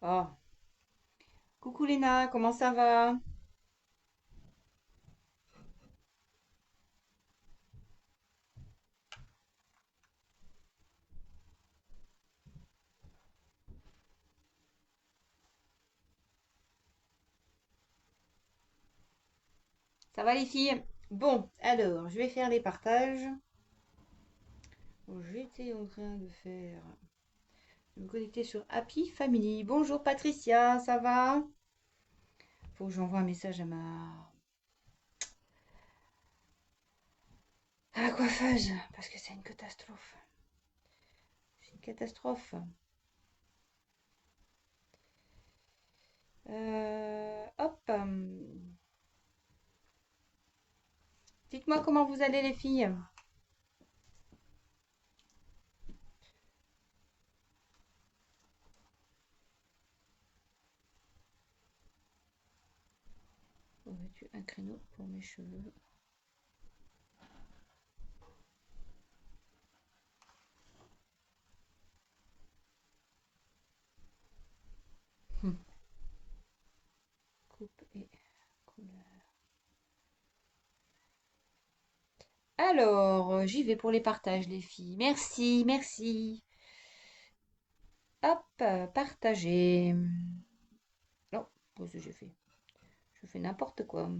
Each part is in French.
Oh, coucou Léna, comment ça va? Ça va les filles? Bon, alors, je vais faire les partages. Bon, j'étais en train de faire... de me connecter sur Happy Family. Bonjour Patricia, ça va? Faut que j'envoie un message à la coiffeuse, parce que c'est une catastrophe. C'est une catastrophe. Hop. Dites-moi comment vous allez les filles? Aurais-tu un créneau pour mes cheveux? Hmm. Coupe et couleur. Alors, j'y vais pour les partages, les filles. Merci, merci. Hop, partager. Non, qu'est-ce que j'ai fait? Je fais n'importe quoi.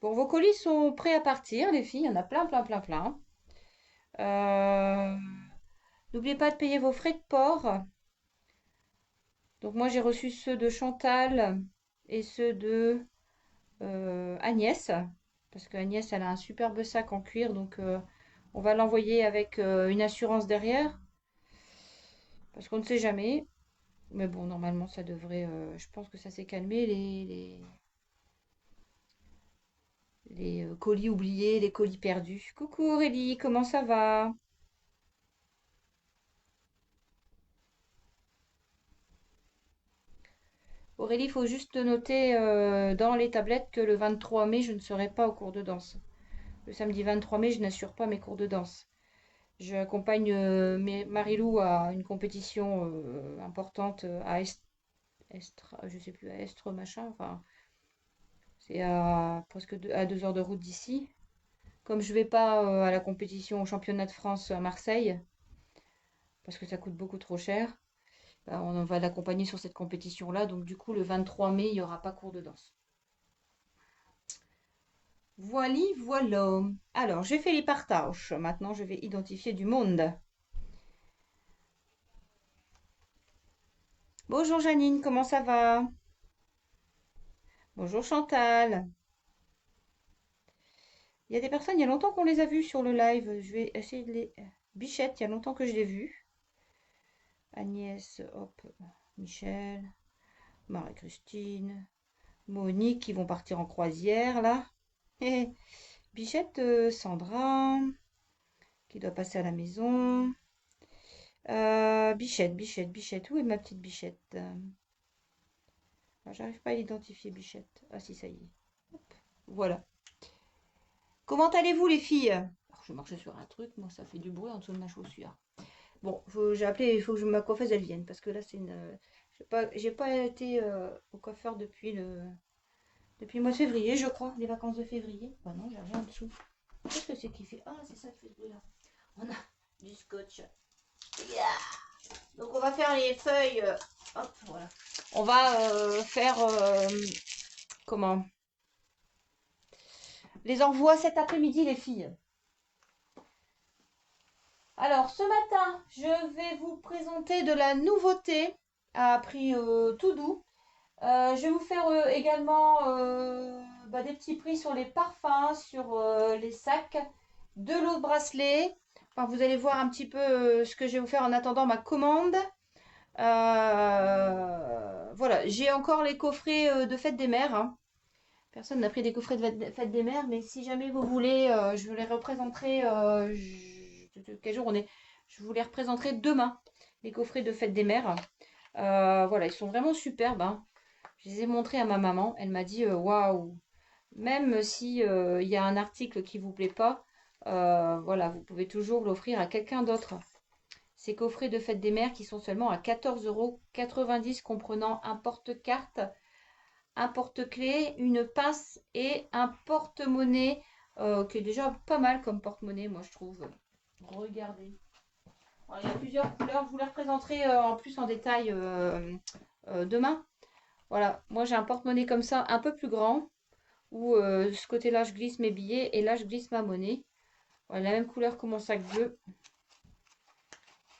Bon, vos colis sont prêts à partir, les filles. Il y en a plein, plein, plein, plein. Euh, N'oubliez pas de payer vos frais de port. Donc moi, j'ai reçu ceux de Chantal et ceux de Agnès. Parce que Agnès, elle a un superbe sac en cuir. Donc on va l'envoyer avec une assurance derrière. Parce qu'on ne sait jamais. Mais bon, normalement, ça devrait. Je pense que ça s'est calmé, les colis oubliés, les colis perdus. Coucou Aurélie, comment ça va? Aurélie, il faut juste noter dans les tablettes que le 23 mai, je ne serai pas au cours de danse. Le samedi 23 mai, je n'assure pas mes cours de danse. Je accompagne Marilou à une compétition importante à Estre, je sais plus, à Estre machin. Enfin, c'est à presque à 2 heures de route d'ici. Comme je vais pas à la compétition au championnat de France à Marseille, parce que ça coûte beaucoup trop cher, bah, on va l'accompagner sur cette compétition-là. Donc du coup, le 23 mai, il n'y aura pas cours de danse. Voili, voilà. Alors, j'ai fait les partages. Maintenant, je vais identifier du monde. Bonjour Janine, comment ça va? Bonjour Chantal. Il y a des personnes, il y a longtemps qu'on les a vues sur le live. Je vais essayer de les... Bichette, il y a longtemps que je l'ai vue. Agnès, hop, Michel, Marie-Christine, Monique qui vont partir en croisière là. Bichette, Sandra qui doit passer à la maison. Bichette, Bichette, Bichette. Où est ma petite Bichette? Ah, j'arrive pas à l'identifier, Bichette. Ah si, ça y est. Hop, voilà. Comment allez-vous les filles? Alors, je marchais sur un truc, moi ça fait du bruit en dessous de ma chaussure. Bon, j'ai appelé, il faut que ma coiffeuse elle vienne parce que là c'est une. J'ai pas été au coiffeur depuis le mois de février, je crois, les vacances de février. Bah non, j'ai rien en dessous. Qu'est-ce que c'est qui fait? Ah, c'est ça qui fait ce bruit-là. On a du scotch. Yeah. Donc on va faire les feuilles. Hop, voilà. On va faire comment? Les envois cet après-midi, les filles. Alors, ce matin, je vais vous présenter de la nouveauté à prix tout doux. Je vais vous faire également des petits prix sur les parfums, sur les sacs, de l'eau de bracelet. Enfin, vous allez voir un petit peu ce que je vais vous faire en attendant ma commande. Voilà, j'ai encore les coffrets de fête des mères, hein. Personne n'a pris des coffrets de fête des mères, mais si jamais vous voulez, je vous les représenterai. Quel jour on est? Je vous les représenterai demain, les coffrets de fête des mères. Voilà, ils sont vraiment superbes, hein. Je les ai montrés à ma maman. Elle m'a dit waouh, même si il y a un article qui vous plaît pas, Voilà, vous pouvez toujours l'offrir à quelqu'un d'autre. Ces coffrets de fête des mères qui sont seulement à 14,90 € comprenant un porte-carte, un porte-clés, une pince et un porte-monnaie qui est déjà pas mal comme porte-monnaie, moi je trouve. Regardez. Alors, il y a plusieurs couleurs, je vous les représenterai en plus en détail demain. Voilà, moi j'ai un porte-monnaie comme ça, un peu plus grand, où ce côté-là je glisse mes billets et là je glisse ma monnaie. Voilà, la même couleur que mon sac bleu.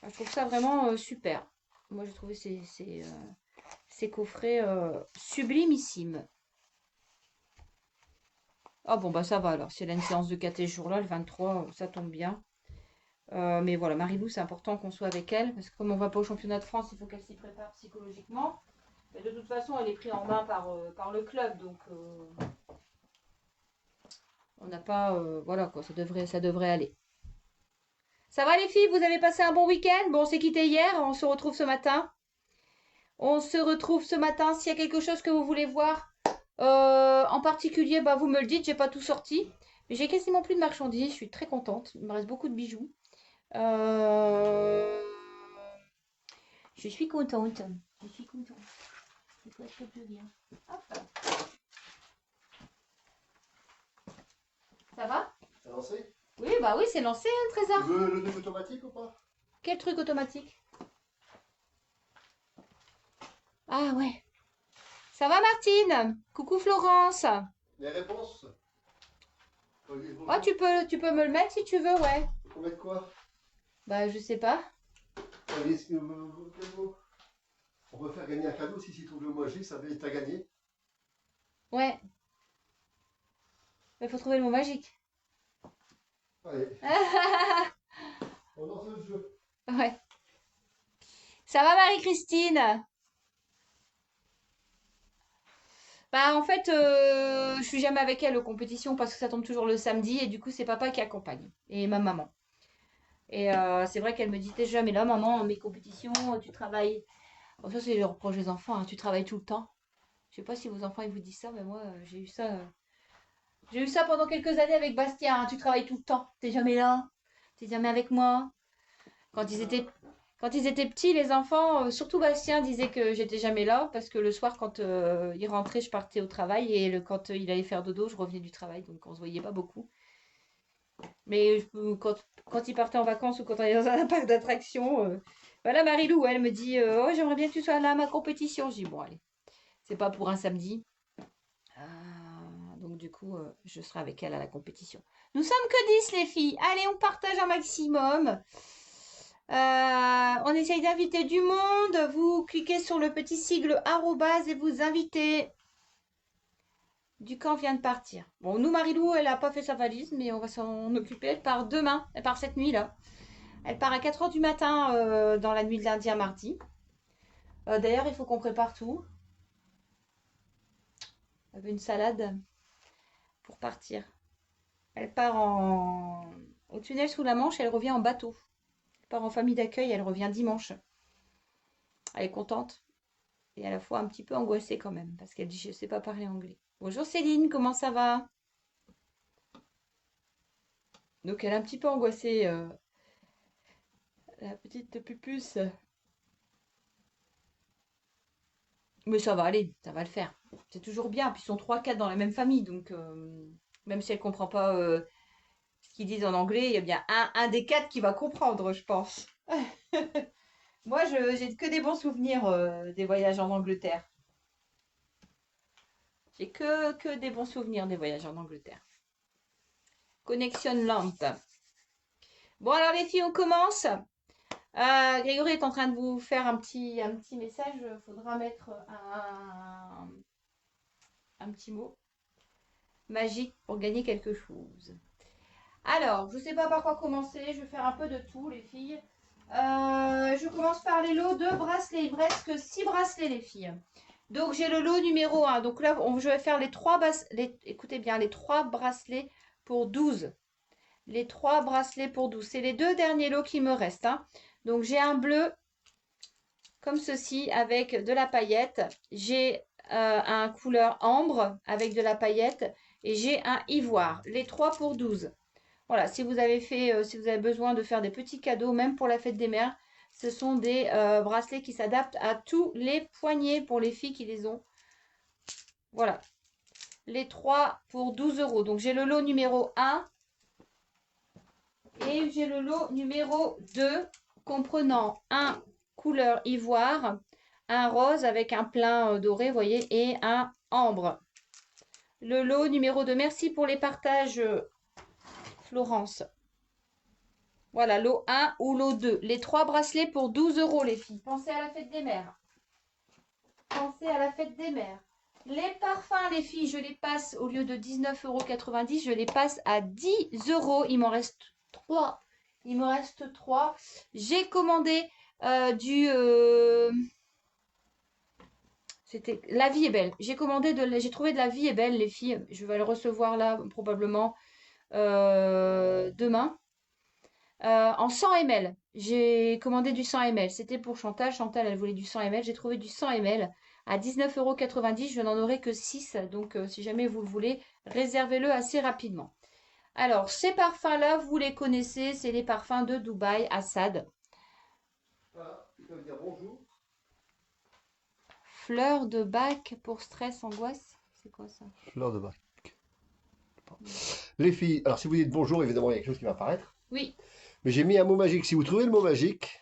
Je trouve ça vraiment super. Moi j'ai trouvé ces coffrets sublimissimes. Ah bon bah ça va alors, si elle a une séance de caté ce jour-là, le 23, ça tombe bien. Mais voilà, Marilou, c'est important qu'on soit avec elle, parce que comme on va pas au championnat de France, il faut qu'elle s'y prépare psychologiquement. Mais de toute façon, elle est prise en main par le club, donc on n'a pas... voilà quoi, ça devrait aller. Ça va les filles, vous avez passé un bon week-end? Bon, on s'est quitté hier, on se retrouve ce matin. On se retrouve ce matin. S'il y a quelque chose que vous voulez voir en particulier, bah, vous me le dites, j'ai pas tout sorti. Mais j'ai quasiment plus de marchandises, je suis très contente. Il me reste beaucoup de bijoux. Euh, Je suis contente. Je suis contente. Il faut être plus bien. Hop. Ça va? C'est lancé? Oui, bah oui, c'est lancé, hein, Tu Trésor. veux le truc automatique ou pas? Quel truc automatique? Ah ouais. Ça va, Martine? Coucou, Florence. Les réponses? Faut dire Oh, bonjour. tu peux me le mettre si tu veux, ouais. Faut mettre quoi? Bah, je sais pas. Faut dire quel mot? On peut faire gagner un cadeau si trouve le mot magique, ça veut dire que t'as gagné. Ouais. Il faut trouver le mot magique. Allez, on lance le jeu. Ouais. Ça va, Marie-Christine? Bah, en fait, je suis jamais avec elle aux compétitions parce que ça tombe toujours le samedi et du coup, c'est papa qui accompagne et ma maman. Et c'est vrai qu'elle me dit, t'es jamais là, maman, mes compétitions, tu travailles. Bon, ça, c'est le reproche des enfants, hein, tu travailles tout le temps. Je sais pas si vos enfants ils vous disent ça, mais moi, j'ai eu ça. J'ai eu ça pendant quelques années avec Bastien, hein, tu travailles tout le temps, t'es jamais là, t'es jamais avec moi. Quand ils étaient, quand ils étaient petits, les enfants, surtout Bastien, disait que j'étais jamais là parce que le soir, quand il rentrait, je partais au travail et quand il allait faire dodo, je revenais du travail, donc on se voyait pas beaucoup. Mais quand il partait en vacances ou quand on allait dans un parc d'attractions, voilà Marilou, elle me dit oh, j'aimerais bien que tu sois là à ma compétition. Je dis bon, allez, c'est pas pour un samedi. Donc, du coup, je serai avec elle à la compétition. Nous sommes que 10, les filles. Allez, on partage un maximum. On essaye d'inviter du monde. Vous cliquez sur le petit sigle arrobase et vous invitez. Ducamp vient de partir. Bon, nous, Marilou, elle n'a pas fait sa valise, mais on va s'en occuper. Elle part demain. Elle part cette nuit-là. Elle part à 4 h du matin dans la nuit de lundi à mardi. D'ailleurs, il faut qu'on prépare tout. Elle veut une salade pour partir. Elle part au tunnel sous la Manche et elle revient en bateau. Elle part en famille d'accueil, elle revient dimanche. Elle est contente et à la fois un petit peu angoissée quand même parce qu'elle dit je ne sais pas parler anglais. Bonjour Céline, comment ça va? Donc elle est un petit peu angoissée, la petite pupusse. Mais ça va aller, ça va le faire. C'est toujours bien. Puis ils sont 3-4 dans la même famille, donc même si elle ne comprend pas ce qu'ils disent en anglais, il y a bien un des 4 qui va comprendre, je pense. Moi, j'ai que des bons souvenirs des voyages en Angleterre. J'ai que des bons souvenirs des voyages en Angleterre. Connexion lampe. Bon, alors les filles, on commence. Grégory est en train de vous faire un petit message. Il faudra mettre un petit mot magique pour gagner quelque chose. Alors, je ne sais pas par quoi commencer. Je vais faire un peu de tout, les filles. Je commence par les lots de bracelets. Il me reste que 6 bracelets, les filles. Donc, j'ai le lot numéro 1. Donc là, je vais faire écoutez bien, les 3 bracelets pour 12. Les 3 bracelets pour 12. C'est les 2 derniers lots qui me restent. Hein. Donc, j'ai un bleu comme ceci avec de la paillette. J'ai un couleur ambre avec de la paillette. Et j'ai un ivoire. Les 3 pour 12. Voilà, si vous avez fait, si vous avez besoin de faire des petits cadeaux, même pour la fête des mères, ce sont des bracelets qui s'adaptent à tous les poignets pour les filles qui les ont. Voilà, les trois pour 12 euros. Donc j'ai le lot numéro 1 et j'ai le lot numéro 2 comprenant un couleur ivoire, un rose avec un plein doré, vous voyez, et un ambre. Le lot numéro 2, merci pour les partages, Florence. Voilà, lot 1 ou lot 2. Les trois bracelets pour 12 euros, les filles. Pensez à la fête des mères. Pensez à la fête des mères. Les parfums, les filles, je les passe au lieu de 19,90 €, je les passe à 10 euros. Il m'en reste 3. Il me reste 3. J'ai commandé du... C'était La Vie est belle. J'ai trouvé de La Vie est belle, les filles. Je vais le recevoir là, probablement demain. En 100 ml. J'ai commandé du 100 ml. C'était pour Chantal. Chantal, elle voulait du 100 ml. J'ai trouvé du 100 ml à 19,90 €. Je n'en aurai que 6. Donc, si jamais vous le voulez, réservez-le assez rapidement. Alors, ces parfums-là, vous les connaissez. C'est les parfums de Dubaï, Assad. Voilà, ça veut dire bonjour. Fleur de bac pour stress, angoisse. C'est quoi ça? Fleur de bac. Les filles, alors si vous dites bonjour, évidemment, il y a quelque chose qui va apparaître. Oui. Mais j'ai mis un mot magique. Si vous trouvez le mot magique,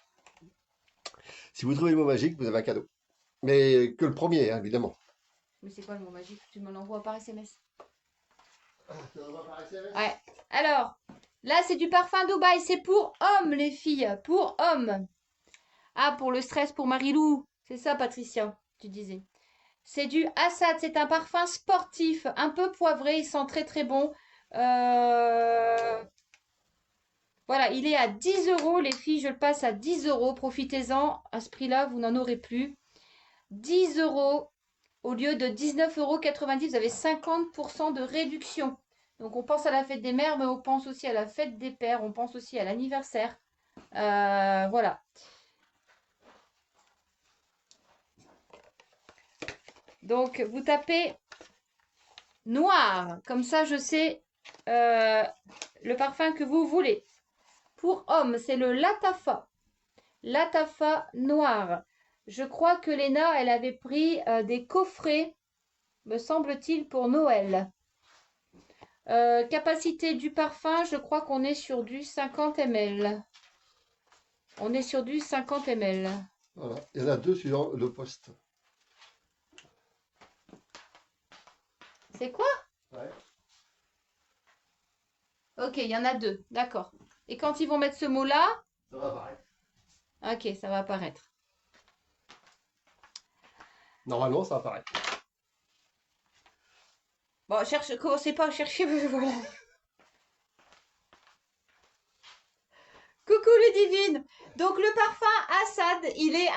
vous avez un cadeau. Mais que le premier, hein, évidemment. Mais c'est quoi le mot magique? Tu me l'envoies par SMS. Ça va par SMS? Ouais. Alors, là, c'est du parfum Dubaï. C'est pour hommes, les filles. Pour hommes. Ah, pour le stress, pour Marilou. C'est ça, Patricia, tu disais. C'est du Assad. C'est un parfum sportif, un peu poivré. Il sent très, très bon. Voilà, il est à 10 euros, les filles. Je le passe à 10 euros. Profitez-en. À ce prix-là, vous n'en aurez plus. 10 euros au lieu de 19,90 €. Vous avez 50% de réduction. Donc, on pense à la fête des mères, mais on pense aussi à la fête des pères. On pense aussi à l'anniversaire. Voilà. Donc, vous tapez noir. Comme ça, je sais le parfum que vous voulez. Pour homme, c'est le Latafa. Latafa noir. Je crois que Léna, elle avait pris des coffrets, me semble-t-il, pour Noël. Capacité du parfum, je crois qu'on est sur du 50 ml. On est sur du 50 ml. Voilà, il y en a deux sur le poste. C'est quoi? Ouais. Ok, il y en a deux. D'accord. Et quand ils vont mettre ce mot-là, Ça va apparaître. ok, ça va apparaître. Normalement, ça apparaît. Bon, commencez pas à chercher, voilà. Coucou les divines. Donc le parfum Assad, il est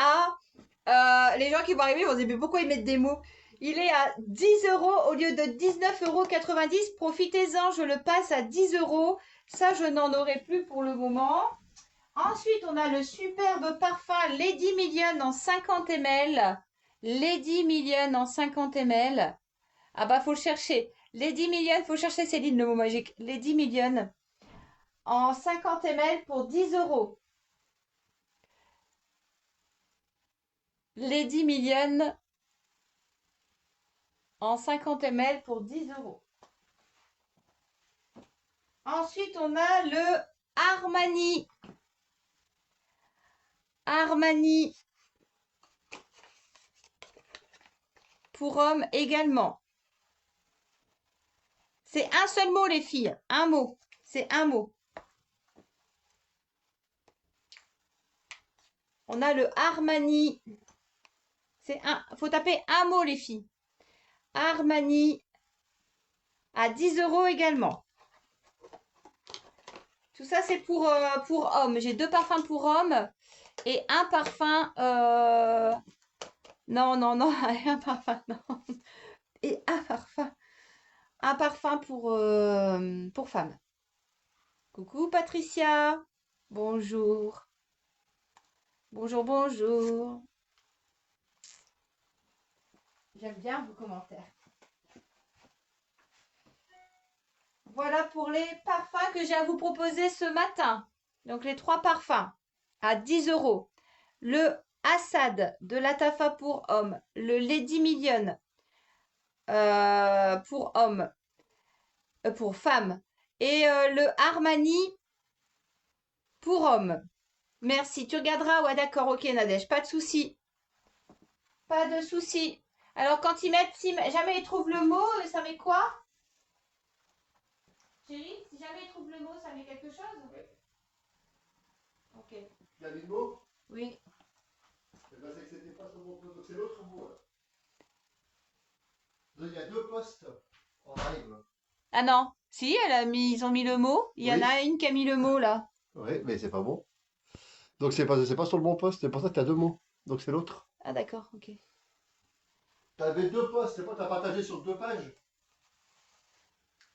à... les gens qui vont arriver vont se dire, mais pourquoi ils mettent des mots? Il est à 10 euros au lieu de 19,90 €. Profitez-en, je le passe à 10 euros. Ça, je n'en aurai plus pour le moment. Ensuite, on a le superbe parfum Lady Million en 50 ml. Lady Million en 50 ml. Ah bah, faut le chercher. Lady Million, faut chercher Céline, le mot magique. Lady Million en 50 ml pour 10 euros. Lady Million en 50 ml pour 10 euros. Ensuite, on a le Armani. Armani pour hommes également. C'est un seul mot, les filles. Un mot. C'est un mot. On a le Armani. Faut taper un mot, les filles. Armani à 10 euros également. Tout ça, c'est pour hommes. J'ai deux parfums pour hommes et un parfum... Non, non, non, un parfum, non. Et un parfum. Un parfum pour femmes. Coucou Patricia. Bonjour. Bonjour, bonjour. J'aime bien vos commentaires. Voilà pour les parfums que j'ai à vous proposer ce matin. Donc les 3 parfums à 10 €. Le Assad de Latafa pour homme. Le Lady Million pour homme. Pour femme. Et le Armani pour homme. Merci. Tu regarderas. Ouais, d'accord. Ok, Nadège. Pas de souci. Pas de souci. Alors, quand ils mettent, si jamais ils trouvent le mot, ça met quoi? Chérie, si jamais ils trouvent le mot, ça met quelque chose? Oui. Ok. Tu as mis le mot? Oui. Eh ben, c'est que c'était pas sur mon poste, donc c'est l'autre mot. Là. Donc, il y a 2 postes en live. Ah non. Si, ils ont mis le mot. Il y en Oui. a une qui a mis le mot là. Oui, mais c'est pas bon. Donc c'est pas sur le bon poste, c'est pour ça que tu as 2 mots. Donc c'est l'autre. Ah d'accord, ok. Tu avais 2 postes, c'est pas t'as partagé sur 2 pages.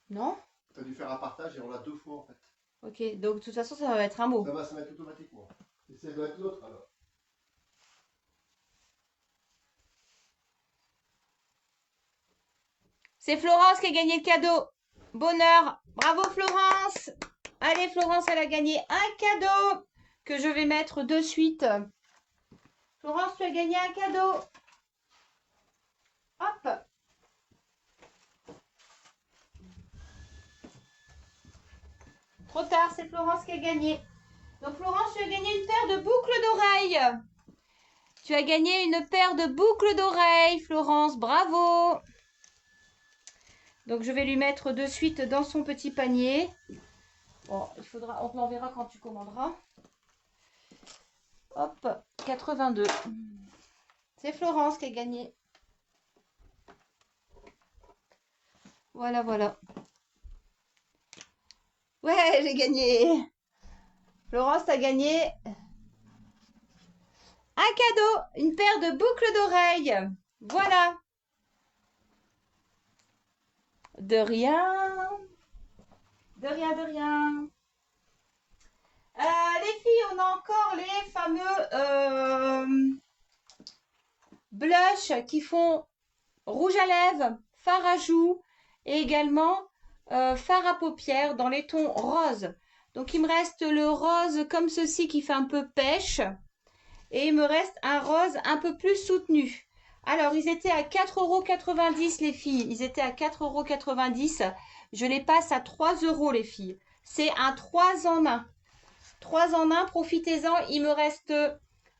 Non? Tu as dû faire un partage et on l'a 2 fois en fait. Ok, donc de toute façon, ça va être un mot. Ça va se mettre automatiquement. Et ça doit être l'autre alors. C'est Florence qui a gagné le cadeau. Bonheur. Bravo Florence. Allez Florence, elle a gagné un cadeau que je vais mettre de suite. Florence, tu as gagné un cadeau. Hop. Trop tard, c'est Florence qui a gagné. Donc Florence, tu as gagné une paire de boucles d'oreilles. Tu as gagné une paire de boucles d'oreilles, Florence. Bravo. Donc je vais lui mettre de suite dans son petit panier. Bon, on te l'enverra quand tu commanderas. Hop, 82. C'est Florence qui a gagné. Voilà, voilà. Ouais, j'ai gagné. Florence, t'as gagné un cadeau, une paire de boucles d'oreilles. Voilà. De rien. De rien, de rien. Les filles, on a encore les fameux blushs qui font rouge à lèvres, fard à joues et également fard à paupières dans les tons roses. Donc il me reste le rose comme ceci qui fait un peu pêche et il me reste un rose un peu plus soutenu. Alors ils étaient à 4,90 € les filles, ils étaient à 4,90 €. Je les passe à 3 € les filles. C'est un 3 en 1. 3 en 1, profitez-en. Il me reste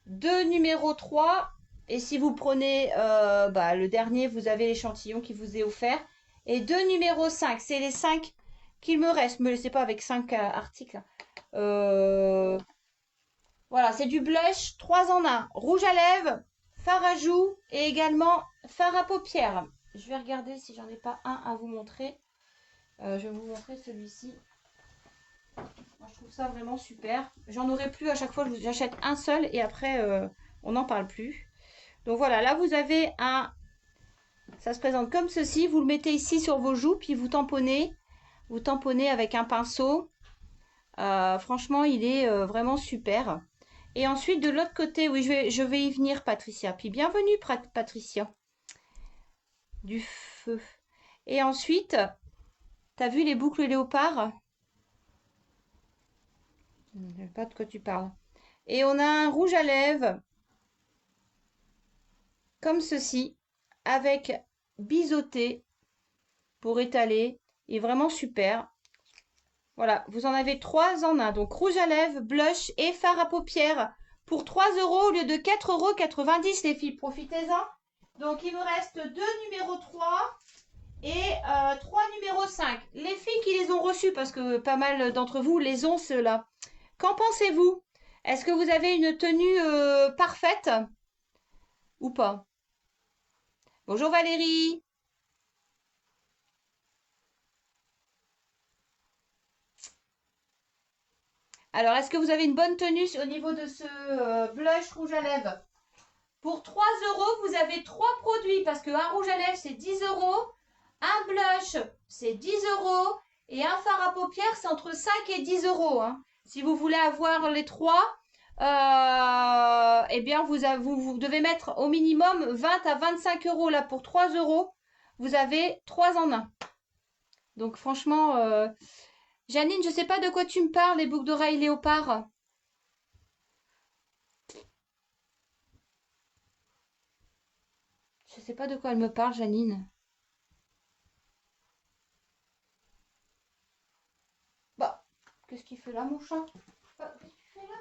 2 numéro 3. Et si vous prenez le dernier, vous avez l'échantillon qui vous est offert. Et 2 numéro 5. C'est les 5 qu'il me reste. Ne me laissez pas avec 5 articles. Voilà, c'est du blush 3 en 1. Rouge à lèvres, fard à joues et également fard à paupières. Je vais regarder si j'en ai pas un à vous montrer. Je vais vous montrer celui-ci. Moi, je trouve ça vraiment super. J'en aurai plus à chaque fois. J'achète un seul et après, on n'en parle plus. Donc voilà, là, vous avez un... Ça se présente comme ceci. Vous le mettez ici sur vos joues, puis vous tamponnez. Vous tamponnez avec un pinceau. Franchement, il est vraiment super. Et ensuite, de l'autre côté, oui, je vais y venir, Patricia. Puis bienvenue, Patricia. Du feu. Et ensuite, t'as vu les boucles léopard? Je ne sais pas de quoi tu parles. Et on a un rouge à lèvres, comme ceci, avec biseauté pour étaler. Il est vraiment super. Voilà, vous en avez 3 en 1. Donc rouge à lèvres, blush et fard à paupières pour 3 € au lieu de 4,90 € les filles. Profitez-en. Donc il me reste 2 numéro 3 et 3 numéro 5. Les filles qui les ont reçus, parce que pas mal d'entre vous les ont ceux-là. Qu'en pensez-vous? Est-ce que vous avez une tenue parfaite ou pas? Bonjour Valérie. Alors, est-ce que vous avez une bonne tenue au niveau de ce blush rouge à lèvres? Pour 3 €, vous avez 3 produits parce qu'un rouge à lèvres, c'est 10 €, un blush, c'est 10 € et un fard à paupières, c'est entre 5 et 10 €. Hein. Si vous voulez avoir les 3, eh bien, vous devez mettre au minimum 20 à 25 € là pour 3 €. Vous avez 3 en 1. Donc franchement, Janine, je sais pas de quoi tu me parles, les boucles d'oreilles léopard. Je sais pas de quoi elle me parle, Janine. Bah, qu'est-ce qu'il fait là, mon chat? Qu'est-ce que tu fais là?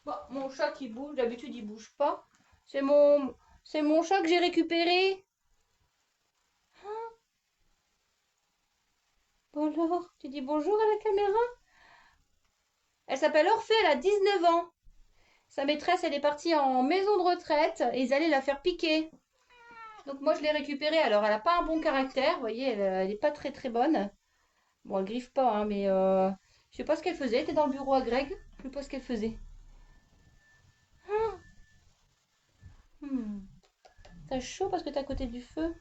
Bah, mon chat qui bouge, d'habitude il bouge pas. C'est mon chat que j'ai récupéré. Bon alors, tu dis bonjour à la caméra? Elle s'appelle Orphée, elle a 19 ans. Sa maîtresse, elle est partie en maison de retraite et ils allaient la faire piquer. Donc moi, je l'ai récupérée. Alors, elle n'a pas un bon caractère. Vous voyez, elle n'est pas très très bonne. Bon, elle griffe pas, hein, mais je sais pas ce qu'elle faisait. Elle était dans le bureau à Greg. Je sais pas ce qu'elle faisait. Hmm. T'as chaud parce que t'es à côté du feu?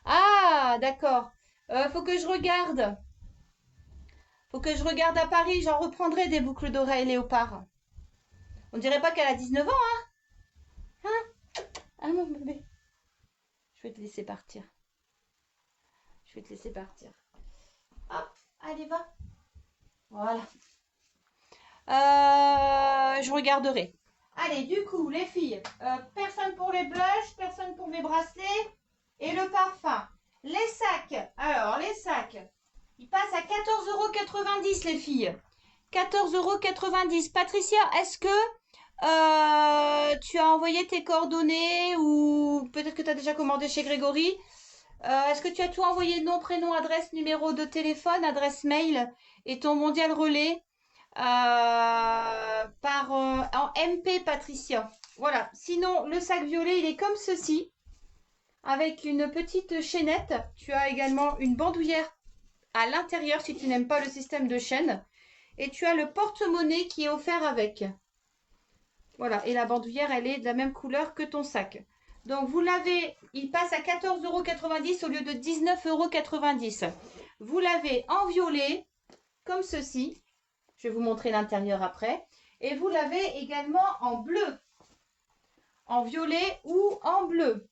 Ah, d'accord. Faut que je regarde. Faut que je regarde à Paris. J'en reprendrai des boucles d'oreilles léopard. On dirait pas qu'elle a 19 ans, hein? Ah, mon bébé. Je vais te laisser partir. Je vais te laisser partir. Hop, allez, va. Voilà. Je regarderai. Allez, du coup, les filles, personne pour les blushs, personne pour les bracelets et le parfum. Les sacs, alors les sacs, ils passent à 14,90 € les filles. 14,90 €. Patricia, est-ce que tu as envoyé tes coordonnées ou peut-être que tu as déjà commandé chez Grégory? Est-ce que tu as tout envoyé, nom, prénom, adresse, numéro de téléphone, adresse mail et ton mondial relais en MP, Patricia? Voilà. Sinon, le sac violet, il est comme ceci, avec une petite chaînette. Tu as également une bandoulière à l'intérieur si tu n'aimes pas le système de chaîne. Et tu as le porte-monnaie qui est offert avec. Voilà. Et la bandoulière, elle est de la même couleur que ton sac. Donc, vous l'avez, il passe à 14,90 € au lieu de 19,90 €. Vous l'avez en violet, comme ceci. Je vais vous montrer l'intérieur après. Et vous l'avez également en bleu. En violet ou en bleu.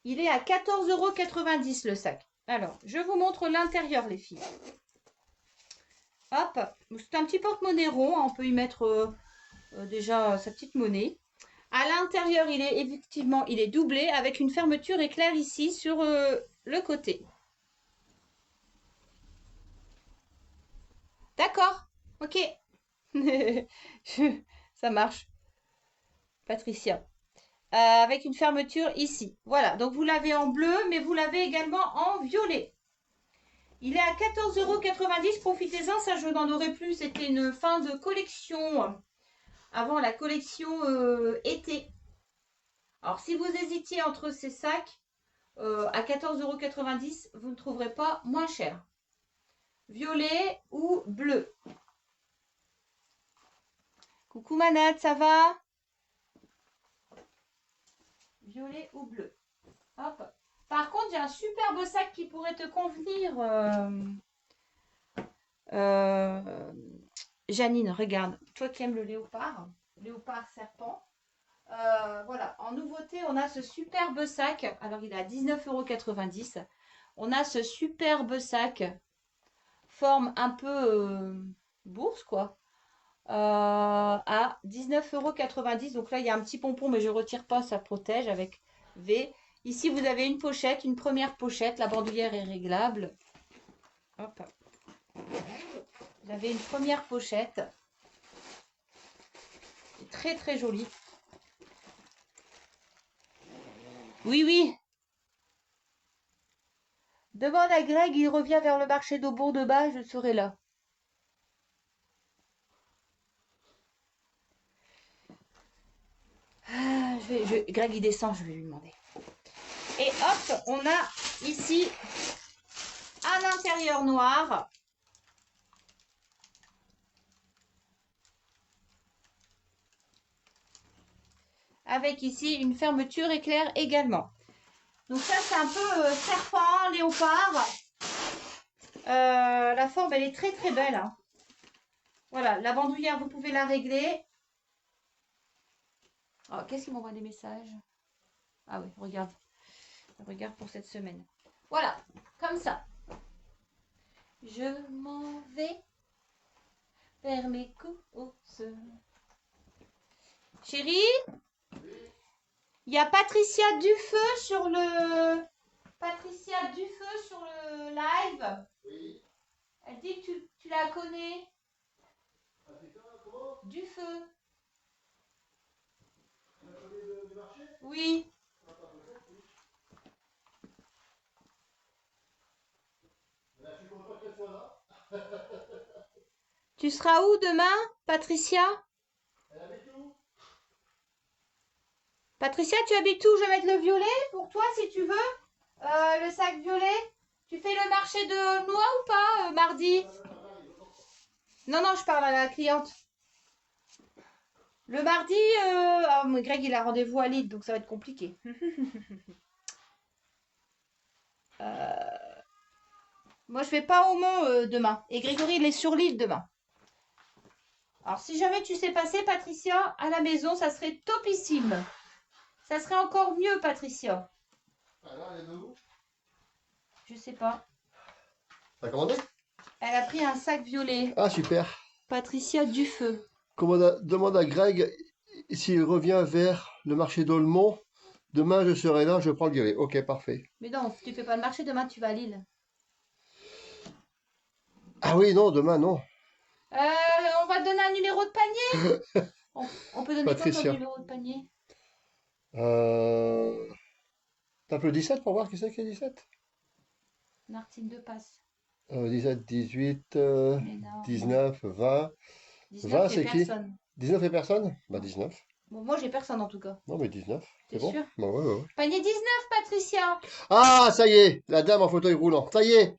Il est à 14,90 € le sac. Alors, je vous montre l'intérieur, les filles. Hop, c'est un petit porte-monnaie rond. On peut y mettre déjà sa petite monnaie. À l'intérieur, il est doublé avec une fermeture éclair ici sur le côté. D'accord, ok. Ça marche. Patricia. Avec une fermeture ici. Voilà, donc vous l'avez en bleu, mais vous l'avez également en violet. Il est à 14,90 €. Profitez-en, ça je n'en aurai plus. C'était une fin de collection avant la collection été. Alors si vous hésitiez entre ces sacs, à 14,90 €, vous ne trouverez pas moins cher. Violet ou bleu. Coucou Manette, ça va? Violet ou bleu. Hop. Par contre, j'ai un superbe sac qui pourrait te convenir. Janine, regarde. Toi qui aimes le léopard serpent. Voilà, en nouveauté, on a ce superbe sac. Alors, il est à 19,90 €. On a ce superbe sac. Forme un peu bourse, quoi. À 19,90 €. Donc là, il y a un petit pompon, mais je ne retire pas, ça protège avec V. Ici, vous avez une pochette, une première pochette. La bandoulière est réglable. Hop. Vous avez une première pochette. C'est très, très joli. Oui, oui. Demande à Greg, il revient vers le marché d'Aubourg de bas, je serai là. Greg, il descend, je vais lui demander. Et hop, on a ici un intérieur noir. Avec ici une fermeture éclair également. Donc ça, c'est un peu serpent, léopard. La forme, elle est très très belle. Hein. Voilà, la bandoulière, vous pouvez la régler. Oh, qu'est-ce qu'il m'envoie des messages? Ah oui, regarde. Regarde pour cette semaine. Voilà, comme ça. Je m'en vais faire mes courses. Chérie, il y a Patricia Dufeu sur le... Patricia Dufeu sur le live. Oui. Elle dit que tu la connais. Comment? Dufeu. Tu la connais du marché? Oui. Là, je suis content qu'elle soit là. Tu seras où demain, Patricia? Elle habite où? Patricia, tu habites où? Je vais mettre le violet pour toi si tu veux. Le sac violet. Tu fais le marché de noix ou pas mardi? Non, non, je parle à la cliente. Le mardi, mais Greg il a rendez-vous à Lille, donc ça va être compliqué. Moi je vais pas au Mont demain. Et Grégory il est sur l'île demain. Alors si jamais tu sais passer Patricia à la maison, ça serait topissime. Ça serait encore mieux Patricia. Ah là, elle est de où? Je sais pas. T'as commandé? Elle a pris un sac violet. Ah, super. Patricia Dufeu. Demande à Greg s'il revient vers le marché d'Olmont. Demain, je serai là, je prends le violet. Ok, parfait. Mais non, tu fais pas le marché demain, tu vas à Lille. Ah oui, non, demain, non. On va te donner un numéro de panier. On peut donner quoi comme Patricia. numéro de panier? Tape le 17 pour voir qui c'est qui est 17. Martine de Passe. 17, 18, Mais non. 19, 20. 19, 20, il n'y a c'est qui? personne. 19 et personne? Bah 19. Bon, moi, j'ai personne en tout cas. Non, mais 19. T'es C'est bon? sûr? Bah ouais, ouais, ouais. Panier 19, Patricia. Ah, ça y est, la dame en fauteuil roulant. Ça y est.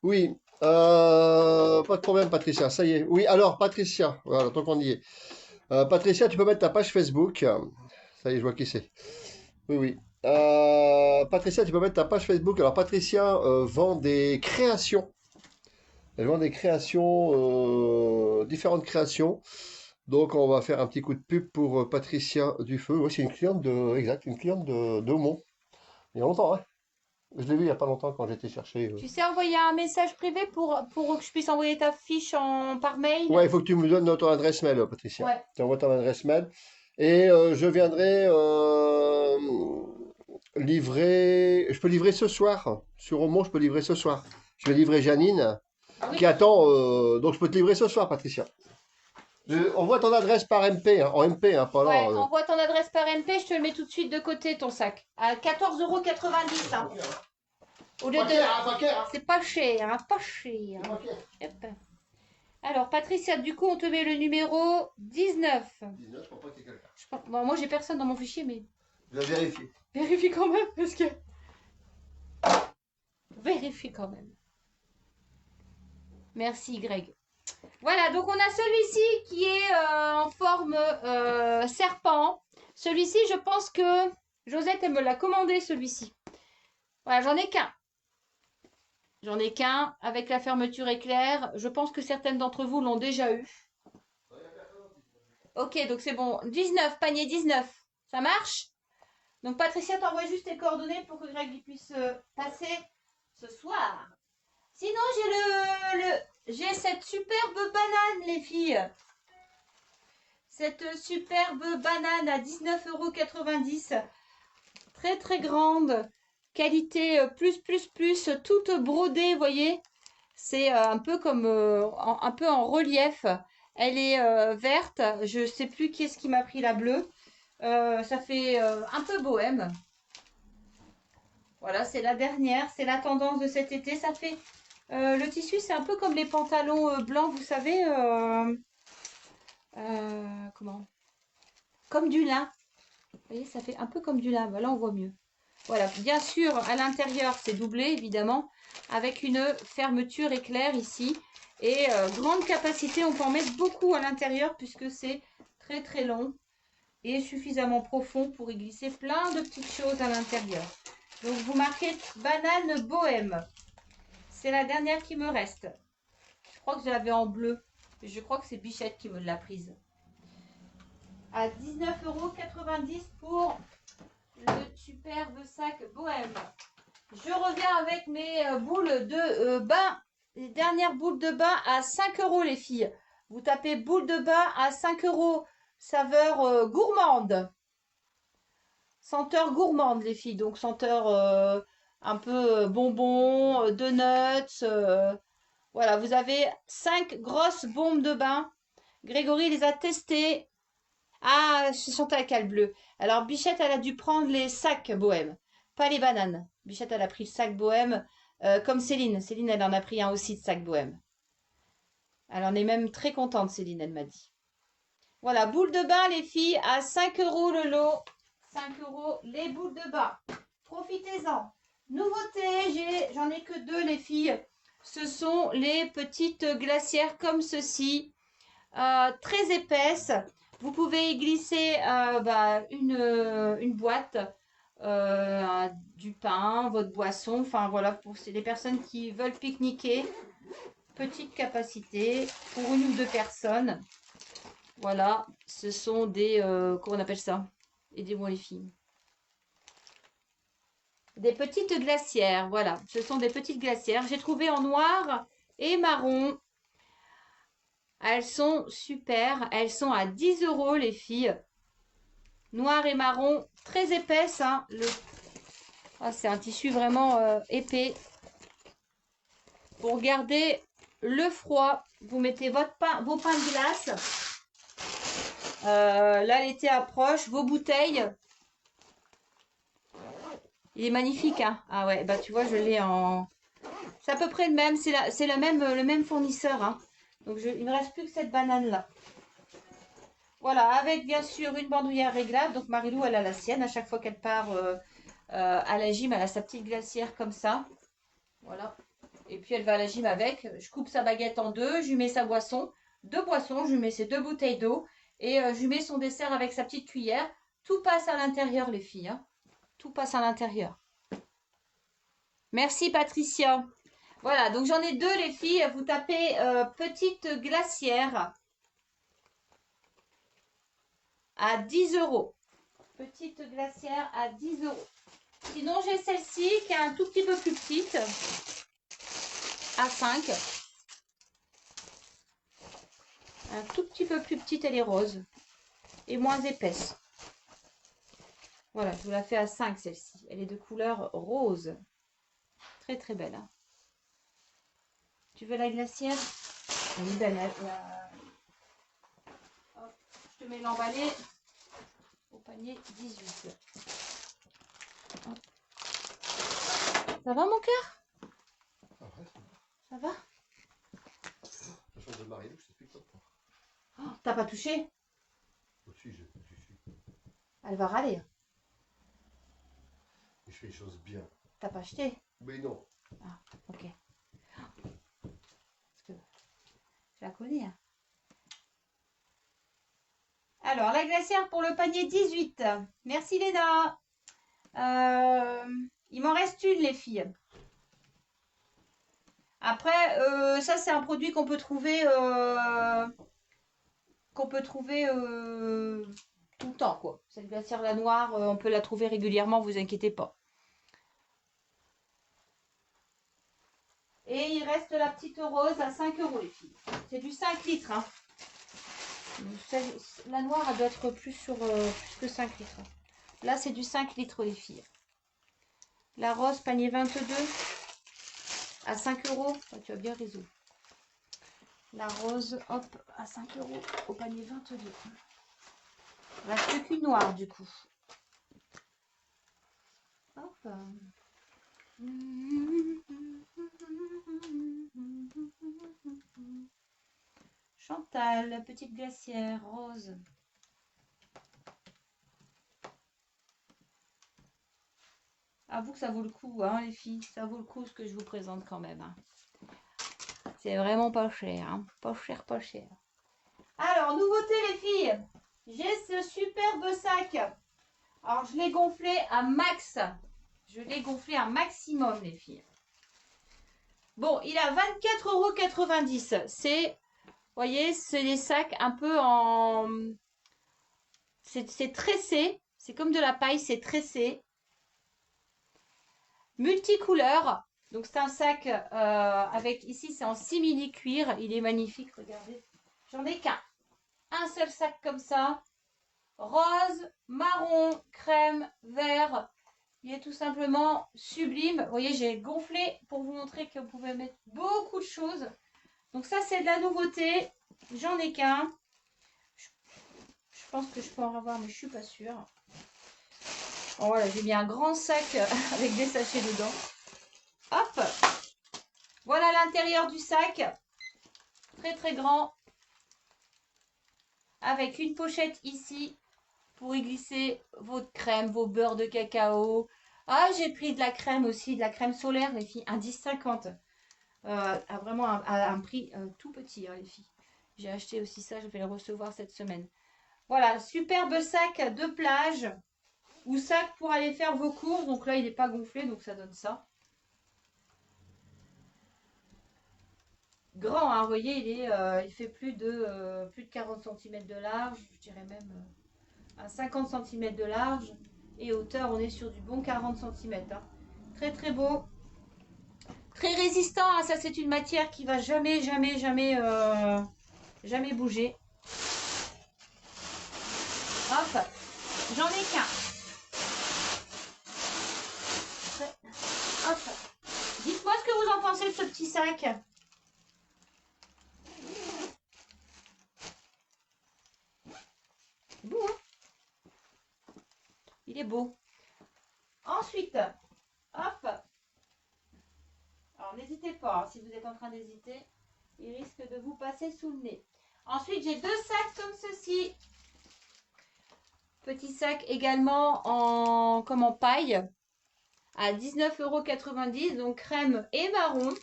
Oui. Pas de problème, Patricia. Ça y est. Oui, alors, Patricia. Voilà, tant qu'on y est. Patricia, tu peux mettre ta page Facebook. Ça y est, je vois qui c'est. Oui, oui. Patricia, tu peux mettre ta page Facebook. Alors, Patricia vend des créations. Elle vend des créations, différentes créations. Donc, on va faire un petit coup de pub pour Patricia Dufeu. Oui, c'est une cliente exact, une cliente de Aumont. Il y a longtemps, hein. Je l'ai vu il n'y a pas longtemps quand j'étais chercher. Tu sais envoyer un message privé pour que je puisse envoyer ta fiche par mail? Ouais, il faut que tu me donnes ton adresse mail, Patricia. Ouais. Tu envoies ton adresse mail. Et je viendrai livrer. Je peux livrer ce soir. Sur Aumont, je peux livrer ce soir. Je vais livrer Janine, Ah oui. qui attend. Donc, je peux te livrer ce soir, Patricia. Envoie ton adresse par MP, hein, en MP, hein, pas là. Ouais, envoie ton adresse par MP, je te le mets tout de suite de côté, ton sac. À 14,90 €. Hein. Au lieu Pas de... cher, hein, pas cher, hein. C'est pas cher, hein, pas cher. C'est pas cher. Hop. Alors, Patricia, du coup, on te met le numéro 19. 19, je crois pas qu'il y ait quelqu'un. Bon, moi, j'ai personne dans mon fichier, mais Je vais vérifier. vérifie quand même, parce que... Vérifie quand même. Merci, Greg. Voilà, donc on a celui-ci qui est en forme serpent. Celui-ci, je pense que Josette, elle me l'a commandé, celui-ci. Voilà, j'en ai qu'un. J'en ai qu'un avec la fermeture éclair. Je pense que certaines d'entre vous l'ont déjà eu. Ok, donc c'est bon. 19, panier 19. Ça marche? Donc Patricia, t'envoie juste tes coordonnées pour que Greg puisse passer ce soir. Sinon, j'ai cette superbe banane, les filles. Cette superbe banane à 19,90 €. Très, très grande. Qualité plus, toute brodée, vous voyez. C'est un peu comme, un peu en relief. Elle est verte. Je sais plus qui est-ce qui m'a pris la bleue. Ça fait un peu bohème. Voilà, c'est la dernière. C'est la tendance de cet été. Ça fait... le tissu, c'est un peu comme les pantalons blancs, vous savez. Comment? Comme du lin. Vous voyez, ça fait un peu comme du lin. Là, on voit mieux. Voilà, bien sûr, à l'intérieur, c'est doublé, évidemment, avec une fermeture éclair ici. Et grande capacité, on peut en mettre beaucoup à l'intérieur puisque c'est très très long et suffisamment profond pour y glisser plein de petites choses à l'intérieur. Donc, vous marquez banane bohème. C'est la dernière qui me reste. Je crois que je l'avais en bleu. Je crois que c'est Bichette qui me l'a prise. À 19,90 € pour le superbe sac Bohème. Je reviens avec mes boules de bain. Les dernières boules de bain à 5 € les filles. Vous tapez boules de bain à 5 €. Saveur gourmande. Senteur gourmande les filles. Donc senteur un peu bonbon, donuts. Voilà, vous avez 5 grosses bombes de bain. Grégory les a testées. Ah, c'est Chantal qui bleu. Alors, Bichette, elle a dû prendre les sacs Bohème, pas les bananes. Bichette, elle a pris le sac Bohème, comme Céline. Céline, elle en a pris un aussi de sac Bohème. Elle en est même très contente, Céline, elle m'a dit. Voilà, boules de bain, les filles, à 5 € le lot. 5 € les boules de bain. Profitez-en. Nouveauté, j'en ai que 2, les filles. Ce sont les petites glacières comme ceci, très épaisses. Vous pouvez y glisser une boîte, du pain, votre boisson. Enfin voilà, pour les personnes qui veulent pique-niquer. Petite capacité pour 1 ou 2 personnes. Voilà, ce sont des... comment on appelle ça? Aidez-moi les filles. Des petites glacières, voilà. Ce sont des petites glacières. J'ai trouvé en noir et marron. Elles sont super. Elles sont à 10 € les filles. Noir et marron, très épaisse. Hein, c'est un tissu vraiment épais. Pour garder le froid, vous mettez vos pains de glace. Là, l'été approche. Vos bouteilles. Il est magnifique. Hein. Ah ouais, bah tu vois, je l'ai en... C'est à peu près le même. C'est le même fournisseur. Hein. Donc, il ne me reste plus que cette banane-là. Voilà, avec bien sûr une bandoulière réglable. Donc Marilou, elle a la sienne. À chaque fois qu'elle part à la gym, elle a sa petite glacière comme ça. Voilà. Et puis elle va à la gym avec. Je coupe sa baguette en 2. Je lui mets sa boisson. 2 boissons. Je lui mets ses 2 bouteilles d'eau. Et je lui mets son dessert avec sa petite cuillère. Tout passe à l'intérieur, les filles. Hein. Tout passe à l'intérieur. Merci, Patricia. Voilà, donc j'en ai 2, les filles. Vous tapez petite glacière. À 10 €. Petite glacière à 10 €. Sinon, j'ai celle-ci qui est un tout petit peu plus petite. À 5. Un tout petit peu plus petite, elle est rose. Et moins épaisse. Voilà, je vous la fais à 5 celle-ci. Elle est de couleur rose. Très très belle. Hein. Tu veux la glacière? Elle est belle. Hop, je te mets l'emballé au panier 18. Hop. Ça va mon cœur? Ça va? La chance de Marie, je t'explique pas. Oh, t'as pas touché? Aussi, j'ai pas touché. Elle va râler. Je fais les choses bien. T'as pas acheté? Mais non. Ah, ok. Parce que je la connais. Hein. Alors, la glacière pour le panier 18. Merci Léna. Il m'en reste une, les filles. Après, ça, c'est un produit qu'on peut trouver, tout le temps, quoi. Cette glacière-là noire, on peut la trouver régulièrement, vous inquiétez pas. Et il reste la petite rose à 5 €, les filles. C'est du 5 litres. Hein. La noire, elle doit être plus que 5 litres. Là, c'est du 5 litres, les filles. La rose, panier 22, à 5 €. Oh, tu as bien raison. La rose, hop, à 5 € au panier 22. Il ne reste plus qu'une noire, du coup. Hop. Chantal, la petite glacière rose. Avoue que ça vaut le coup, hein, les filles. Ça vaut le coup ce que je vous présente quand même. Hein. C'est vraiment pas cher. Hein. Pas cher, pas cher. Alors, nouveauté, les filles. J'ai ce superbe sac. Alors, je l'ai gonflé à max. Je l'ai gonflé un maximum, les filles. Bon, il a 24,90 €. C'est voyez, c'est des sacs un peu en... C'est tressé. C'est comme de la paille, c'est tressé. Multicouleur. Donc c'est un sac avec, ici c'est en simili cuir. Il est magnifique, regardez. J'en ai qu'un. Un seul sac comme ça. Rose, marron, crème, vert. Il est tout simplement sublime. Vous voyez, j'ai gonflé pour vous montrer que vous pouvez mettre beaucoup de choses. Donc ça, c'est de la nouveauté. J'en ai qu'un. Je pense que je peux en avoir, mais je suis pas sûre. Bon, voilà, j'ai mis un grand sac avec des sachets dedans. Hop. Voilà l'intérieur du sac. Très très grand. Avec une pochette ici pour y glisser votre crème, vos beurres de cacao. Ah, j'ai pris de la crème aussi, de la crème solaire, les filles, un 10,50. À vraiment un prix tout petit, hein, les filles. J'ai acheté aussi ça, je vais le recevoir cette semaine. Voilà, superbe sac de plage ou sac pour aller faire vos courses. Donc là, il n'est pas gonflé, donc ça donne ça. Grand, hein, vous voyez, il fait plus de 40 cm de large, je dirais même à 50 cm de large. Et hauteur, on est sur du bon 40 cm. Hein. Très très beau. Très résistant, hein, ça c'est une matière qui va jamais bouger. Hop, j'en ai qu'un. Hop. Dites-moi ce que vous en pensez de ce petit sac. Beau, hein? Il est beau. Ensuite, hop. Alors n'hésitez pas, hein, si vous êtes en train d'hésiter, il risque de vous passer sous le nez. Ensuite, j'ai deux sacs comme ceci. Petit sac également en paille à 19,90 €, donc crème et marron.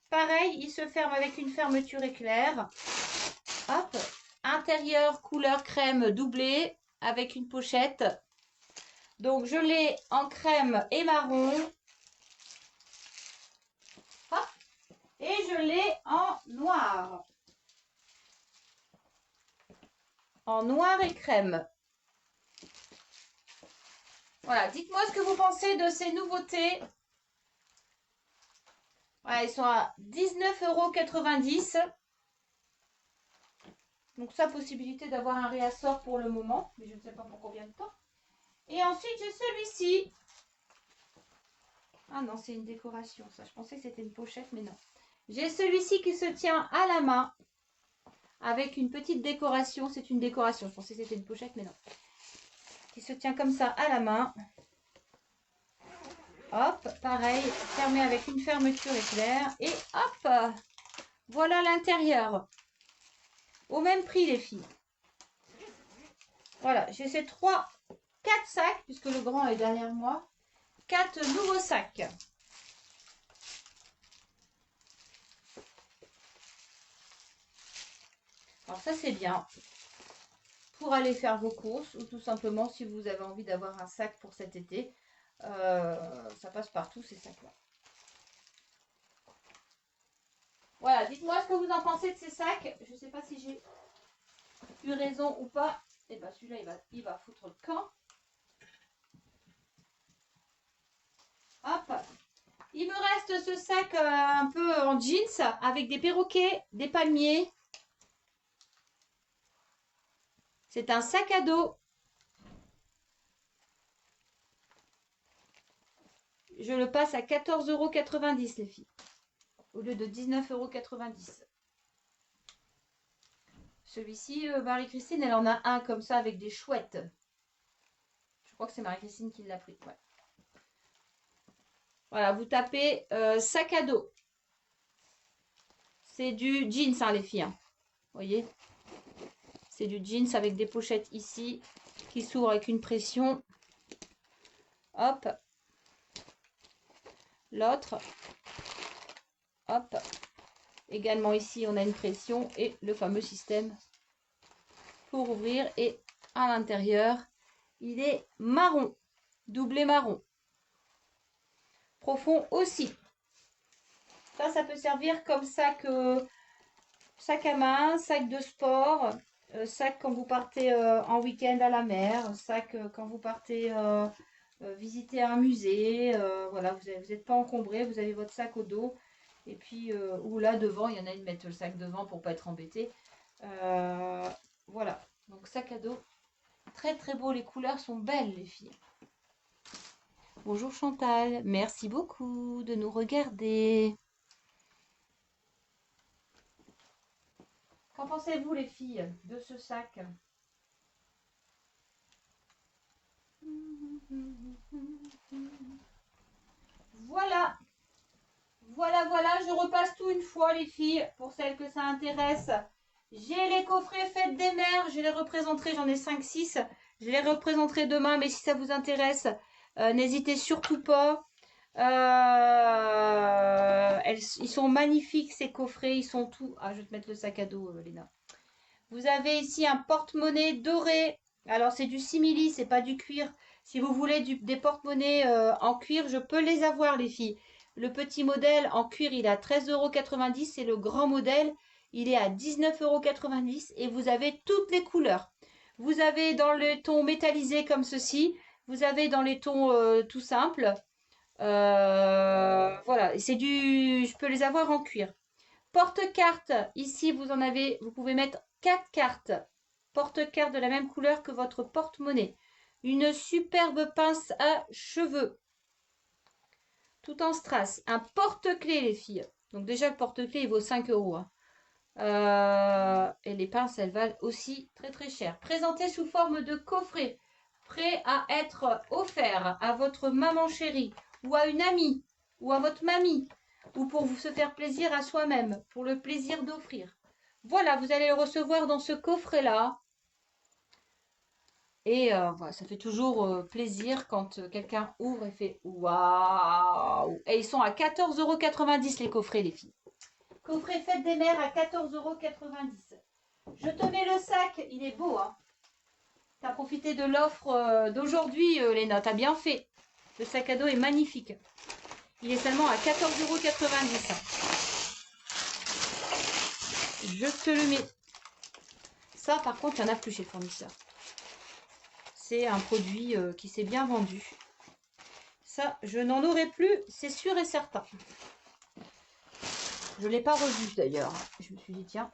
Pareil, il se ferme avec une fermeture éclair. Hop, intérieur couleur crème doublée avec une pochette. Donc je l'ai en crème et marron. Hop, et je l'ai en noir. En noir et crème. Voilà, dites-moi ce que vous pensez de ces nouveautés. Voilà, ils sont à 19,90 €. Donc ça, possibilité d'avoir un réassort pour le moment, mais je ne sais pas pour combien de temps. Et ensuite, j'ai celui-ci. Ah non, c'est une décoration, ça. Je pensais que c'était une pochette, mais non. J'ai celui-ci qui se tient à la main avec une petite décoration. C'est une décoration. Je pensais que c'était une pochette, mais non. Qui se tient comme ça à la main. Hop, pareil, fermé avec une fermeture éclair. Et hop, voilà l'intérieur. Au même prix, les filles. Voilà, j'ai ces 4 sacs, puisque le grand est derrière moi. 4 nouveaux sacs. Alors ça, c'est bien pour aller faire vos courses ou tout simplement si vous avez envie d'avoir un sac pour cet été. Ça passe partout, ces sacs-là. Voilà, dites-moi ce que vous en pensez de ces sacs. Je ne sais pas si j'ai eu raison ou pas. Et bien celui-là, il va foutre le camp. Hop. Il me reste ce sac un peu en jeans avec des perroquets, des palmiers. C'est un sac à dos. Je le passe à 14,90 € les filles. Au lieu de 19,90 €. Celui-ci, Marie-Christine, elle en a un comme ça avec des chouettes. Je crois que c'est Marie-Christine qui l'a pris. Ouais. Voilà, vous tapez sac à dos. C'est du jeans, hein, les filles. Hein. Vous voyez? C'est du jeans avec des pochettes ici qui s'ouvrent avec une pression. Hop. L'autre. Hop. Également ici, on a une pression et le fameux système pour ouvrir. Et à l'intérieur, il est marron. Doublé marron. Profond aussi. Ça peut servir comme sac Sac à main, sac de sport, sac quand vous partez en week-end à la mer, sac quand vous partez visiter un musée. Voilà, vous n'êtes pas encombré, vous avez votre sac au dos. Et puis, ou là devant, il y en a une mettre le sac devant pour pas être embêté. Voilà, donc sac à dos. Très très beau, les couleurs sont belles les filles. Bonjour Chantal, merci beaucoup de nous regarder. Qu'en pensez-vous les filles de ce sac? Voilà, voilà, je repasse tout une fois les filles, pour celles que ça intéresse. J'ai les coffrets Fête des Mères, je les représenterai, j'en ai 5-6. Je les représenterai demain, mais si ça vous intéresse, n'hésitez surtout pas. Ils sont magnifiques ces coffrets, ils sont tout. Ah, je vais te mettre le sac à dos, Léna. Vous avez ici un porte-monnaie doré. Alors c'est du simili, c'est pas du cuir. Si vous voulez des porte-monnaies en cuir, je peux les avoir les filles. Le petit modèle en cuir, il est à 13,90 €. Et le grand modèle, il est à 19,90 € et vous avez toutes les couleurs. Vous avez dans les tons métallisés comme ceci. Vous avez dans les tons tout simples. Voilà, je peux les avoir en cuir. Porte-carte, ici vous en avez, vous pouvez mettre 4 cartes. Porte-carte de la même couleur que votre porte-monnaie. Une superbe pince à cheveux. Tout en strass. Un porte-clés les filles. Donc déjà le porte-clés il vaut 5 €. Et les pinces elles valent aussi très très cher. Présenté sous forme de coffret. Prêt à être offert à votre maman chérie ou à une amie ou à votre mamie ou pour vous se faire plaisir à soi-même, pour le plaisir d'offrir. Voilà, vous allez le recevoir dans ce coffret-là. Et voilà, ça fait toujours plaisir quand quelqu'un ouvre et fait waouh. Et ils sont à 14,90 € les coffrets, les filles. Coffret Fête des Mères à 14,90 €. Je te mets le sac, il est beau, hein. T'as profité de l'offre d'aujourd'hui, Léna, t'as bien fait. Le sac à dos est magnifique. Il est seulement à 14,90 €. Je te le mets. Ça, par contre, il n'y en a plus chez le fournisseur. C'est un produit qui s'est bien vendu. Ça, je n'en aurai plus, c'est sûr et certain. Je ne l'ai pas revu d'ailleurs. Je me suis dit, tiens,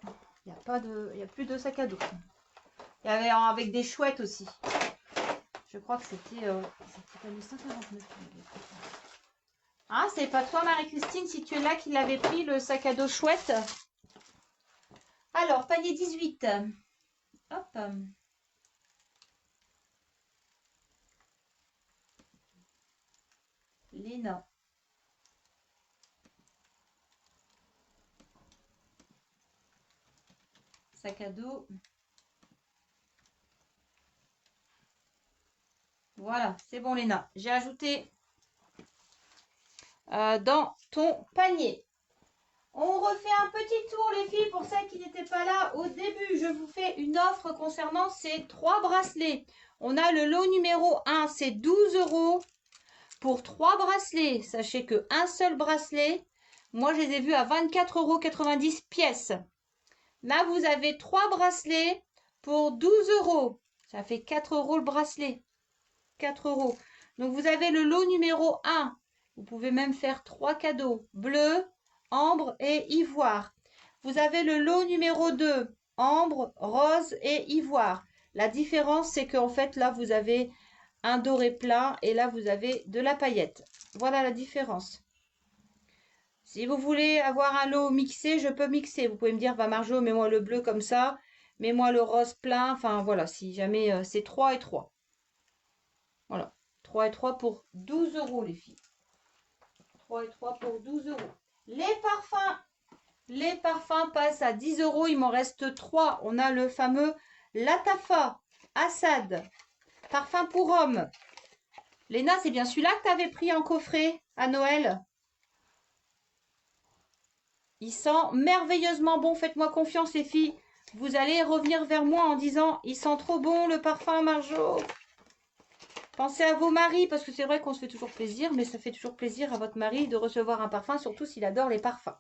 il n'y a plus de sac à dos. Il y avait avec des chouettes aussi. Je crois que c'était pas les 149. Ah, c'est pas toi, Marie-Christine, si tu es là, qui l'avait pris, le sac à dos chouette. Alors, panier 18. Hop. Léna. Sac à dos. Voilà, c'est bon, Léna. J'ai ajouté dans ton panier. On refait un petit tour, les filles, pour celles qui n'étaient pas là au début. Je vous fais une offre concernant ces 3 bracelets. On a le lot numéro 1, c'est 12 € pour 3 bracelets. Sachez qu'un seul bracelet, moi, je les ai vus à 24,90 € pièce. Là, vous avez 3 bracelets pour 12 €. Ça fait 4 € le bracelet. 4 €. Donc, vous avez le lot numéro 1. Vous pouvez même faire 3 cadeaux. Bleu, ambre et ivoire. Vous avez le lot numéro 2. Ambre, rose et ivoire. La différence, c'est qu'en fait, là, vous avez un doré plat et là, vous avez de la paillette. Voilà la différence. Si vous voulez avoir un lot mixé, je peux mixer. Vous pouvez me dire, bah Marjo, mets-moi le bleu comme ça. Mets-moi le rose plein. Enfin, voilà, si jamais c'est 3 et 3. Voilà. 3 et 3 pour 12 € les filles. 3 et 3 pour 12 €. Les parfums passent à 10 €. Il m'en reste 3. On a le fameux Latafa, Assad, parfum pour homme. Léna, c'est bien celui-là que tu avais pris en coffret à Noël. Il sent merveilleusement bon. Faites-moi confiance les filles. Vous allez revenir vers moi en disant, il sent trop bon le parfum Marjo. Pensez à vos maris, parce que c'est vrai qu'on se fait toujours plaisir, mais ça fait toujours plaisir à votre mari de recevoir un parfum, surtout s'il adore les parfums.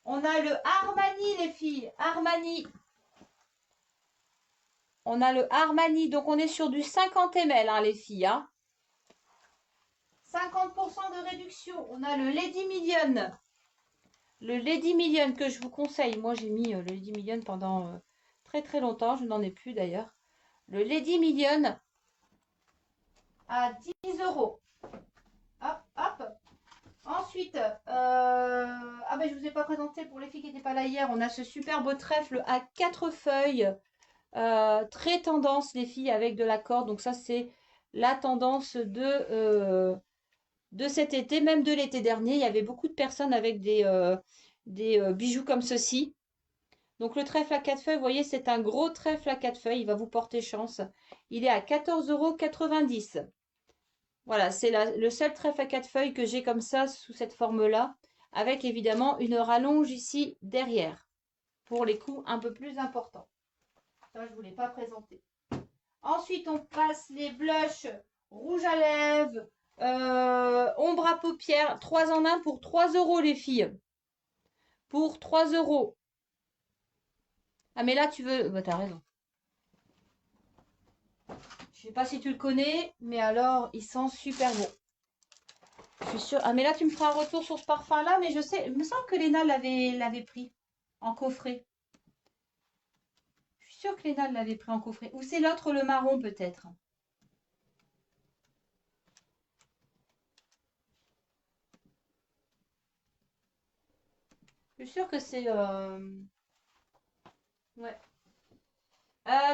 On a le Armani, les filles. Armani. On a le Armani. Donc, on est sur du 50 ml, hein, les filles. Hein. 50% de réduction. On a le Lady Million. Le Lady Million que je vous conseille. Moi, j'ai mis le Lady Million pendant très très longtemps. Je n'en ai plus d'ailleurs. Le Lady Million à 10 euros. Hop, hop. Ensuite, ah ben je vous ai pas présenté pour les filles qui n'étaient pas là hier. On a ce superbe trèfle à 4 feuilles. Très tendance, les filles, avec de la corde. Donc ça, c'est la tendance de cet été, même de l'été dernier. Il y avait beaucoup de personnes avec des bijoux comme ceci. Donc le trèfle à 4 feuilles, vous voyez, c'est un gros trèfle à 4 feuilles. Il va vous porter chance. Il est à 14,90 €. Voilà, c'est le seul trèfle à 4 feuilles que j'ai comme ça, sous cette forme-là, avec évidemment une rallonge ici derrière, pour les coups un peu plus importants. Ça, je ne vous l'ai pas présenté. Ensuite, on passe les blushs rouge à lèvres, ombre à paupières, 3 en 1 pour 3 € les filles. Pour 3 €. Ah mais là tu veux... Bah t'as raison. Je sais pas si tu le connais, mais alors il sent super bon. Je suis sûre... Ah mais là tu me feras un retour sur ce parfum là, mais je sais... Il me semble que Léna l'avait pris en coffret. Je suis sûre que Léna l'avait pris en coffret. Ou c'est l'autre, le marron peut-être. Je suis sûre que c'est... Ouais.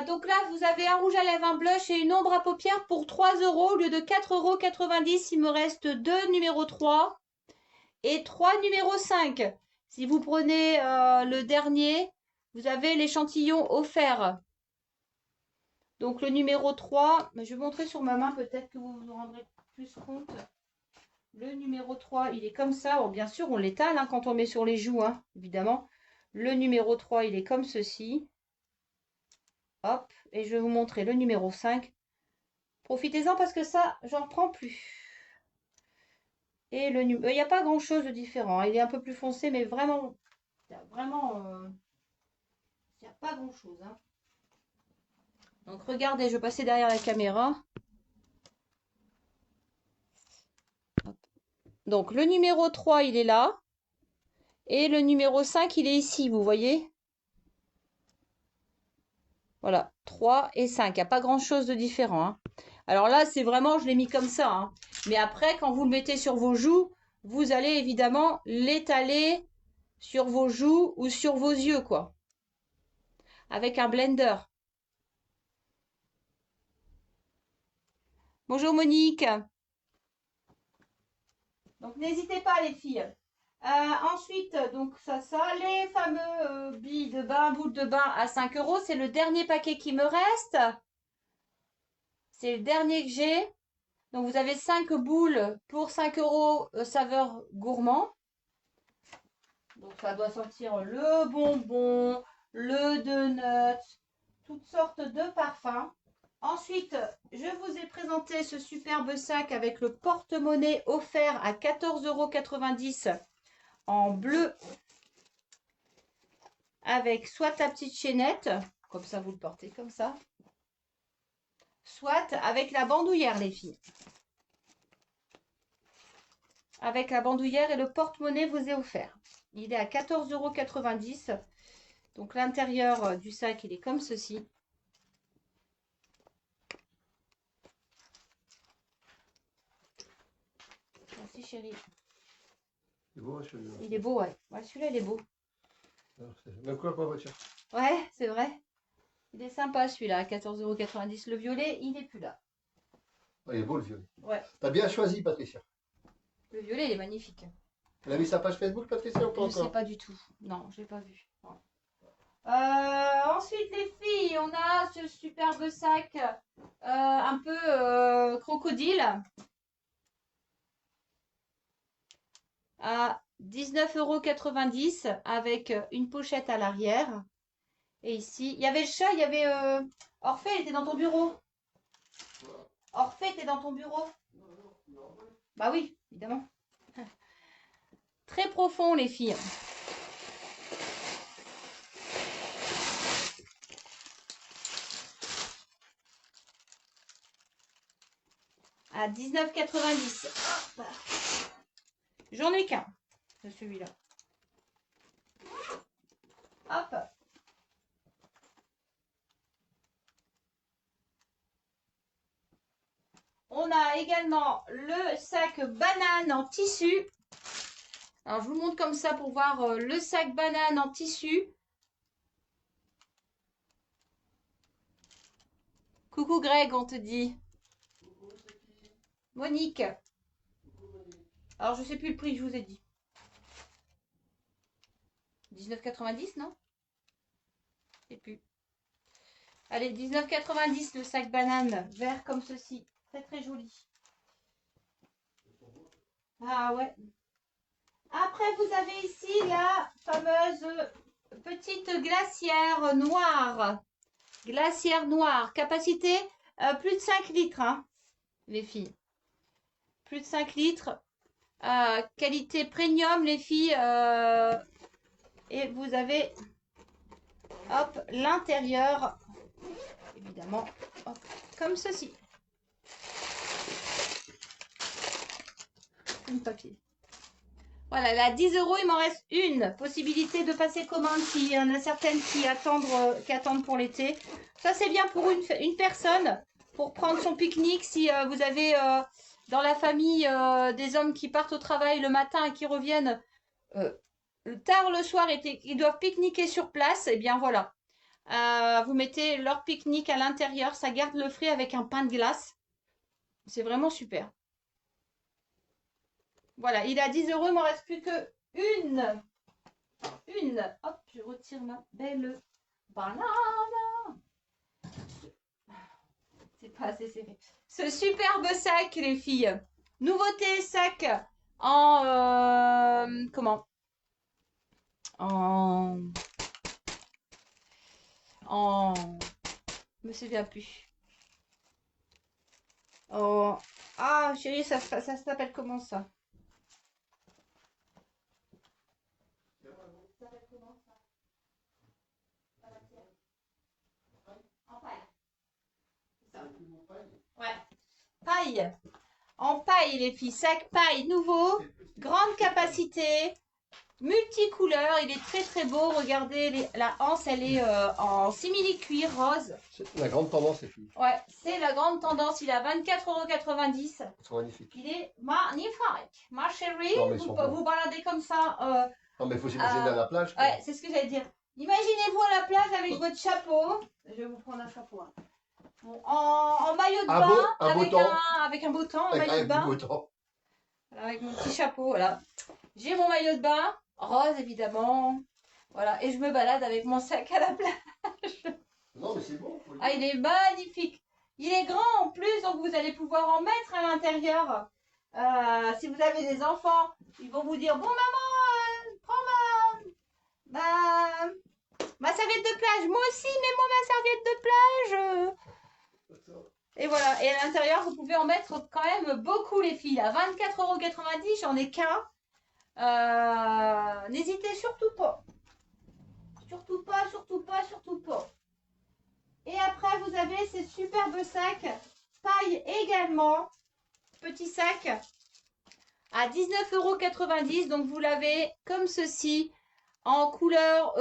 Donc là, vous avez un rouge à lèvres, un blush et une ombre à paupières pour 3 € au lieu de 4,90 €. Il me reste 2 numéro 3 et 3 numéro 5. Si vous prenez le dernier, vous avez l'échantillon offert. Donc le numéro 3, je vais montrer sur ma main, peut-être que vous vous en rendrez plus compte. Le numéro 3, il est comme ça. Bon, bien sûr, on l'étale hein, quand on met sur les joues, hein, évidemment. Le numéro 3, il est comme ceci. Hop, et je vais vous montrer le numéro 5. Profitez-en parce que ça, j'en prends plus. Et il n'y a pas grand-chose de différent. Il est un peu plus foncé, mais vraiment, il n'y a pas grand-chose. Hein. Donc regardez, je vais passer derrière la caméra. Hop. Donc le numéro 3, il est là. Et le numéro 5, il est ici, vous voyez? Voilà, 3 et 5. Il n'y a pas grand-chose de différent. Hein. Alors là, c'est vraiment, je l'ai mis comme ça. Hein. Mais après, quand vous le mettez sur vos joues, vous allez évidemment l'étaler sur vos joues ou sur vos yeux, quoi. Avec un blender. Bonjour Monique. Donc n'hésitez pas les filles. Ensuite, donc ça, les fameux billes de bain, boules de bain à 5 €. C'est le dernier paquet qui me reste. C'est le dernier que j'ai. Donc vous avez 5 boules pour 5 € saveur gourmand. Donc ça doit sortir le bonbon, le donut, toutes sortes de parfums. Ensuite, je vous ai présenté ce superbe sac avec le porte-monnaie offert à 14,90 € en bleu avec soit la petite chaînette, comme ça vous le portez comme ça, soit avec la bandoulière les filles. Avec la bandoulière et le porte-monnaie vous est offert. Il est à 14,90 €. Donc l'intérieur du sac, il est comme ceci. Merci chérie. Il est beau, celui-là. Il est beau, ouais. Ouais, celui-là, il est beau. Même quoi pour la voiture. Ouais, c'est vrai. Il est sympa celui-là, à 14,90 €. Le violet, il n'est plus là. Ah, il est beau le violet. Ouais. T'as bien choisi, Patricia. Le violet, il est magnifique. Elle a mis sa page Facebook, Patricia, ou pas Je ne sais encore? pas du tout. Non, je l'ai pas vu. Ensuite, les filles, on a ce superbe sac un peu crocodile à 19,90 € avec une pochette à l'arrière. Et ici, il y avait le chat, il y avait Orphée, il était dans ton bureau. Orphée était dans ton bureau. Bah oui, évidemment. Très profond, les filles. à 19,90. J'en ai qu'un de celui-là. Hop. On a également le sac banane en tissu. Alors, je vous montre comme ça pour voir le sac banane en tissu. Coucou Greg, on te dit. Monique. Alors, je sais plus le prix que je vous ai dit. 19,90, non? Je sais plus. Allez, 19,90 le sac banane, vert comme ceci. Très très joli. Ah ouais. Après, vous avez ici la fameuse petite glacière noire. Glacière noire. Capacité plus de 5 litres, hein, les filles. Plus de 5 litres. Qualité premium, les filles. Et vous avez, hop, l'intérieur. Évidemment, hop, comme ceci. Un papier. Voilà, là, 10 €, il m'en reste une possibilité de passer commande s'il y en a certaines qui attendent pour l'été. Ça, c'est bien pour une personne, pour prendre son pique-nique. Si vous avez dans la famille des hommes qui partent au travail le matin et qui reviennent tard le soir et ils doivent pique-niquer sur place, et eh bien voilà. Vous mettez leur pique-nique à l'intérieur, ça garde le frais avec un pain de glace. C'est vraiment super. Voilà, il est à 10 €, il m'en reste plus que une. Hop, je retire ma belle banane. C'est pas assez serré. Ce superbe sac, les filles. Nouveauté sac en... comment? En... Je me souviens plus. Oh. Ah, chérie, ça s'appelle comment ça? En paille. Ouais. Paille. En paille, les filles. Sac paille nouveau. Grande capacité. Multicouleur. Il est très très beau. Regardez, la anse, elle est en simili-cuir rose. C'est la grande tendance, les filles. Ouais, c'est la grande tendance. Il est à 24,90 €. C'est magnifique. Il est magnifique. Ma chérie, Non, mais vous baladez comme ça. Non, mais il faut s'imaginer à la plage. Quoi. Ouais, c'est ce que j'allais dire. Imaginez-vous à la plage avec votre chapeau. Je vais vous prendre un chapeau. Hein. Bon, en maillot de bain, avec un beau temps, en maillot de bain. Voilà, avec mon petit chapeau, voilà. J'ai mon maillot de bain, rose évidemment. Voilà, et je me balade avec mon sac à la plage. Non, mais c'est bon. Ah, il est magnifique. Il est grand en plus, donc vous allez pouvoir en mettre à l'intérieur. Si vous avez des enfants, ils vont vous dire, bon maman, prends ma serviette de plage. Moi aussi, mets-moi ma serviette de plage. Et voilà. Et à l'intérieur, vous pouvez en mettre quand même beaucoup, les filles. À 24,90 €, j'en ai qu'un. N'hésitez surtout pas. Surtout pas, surtout pas, surtout pas. Et après, vous avez ces superbes sacs. Paille également. Petit sac à 19,90 €. Donc, vous l'avez comme ceci. En couleur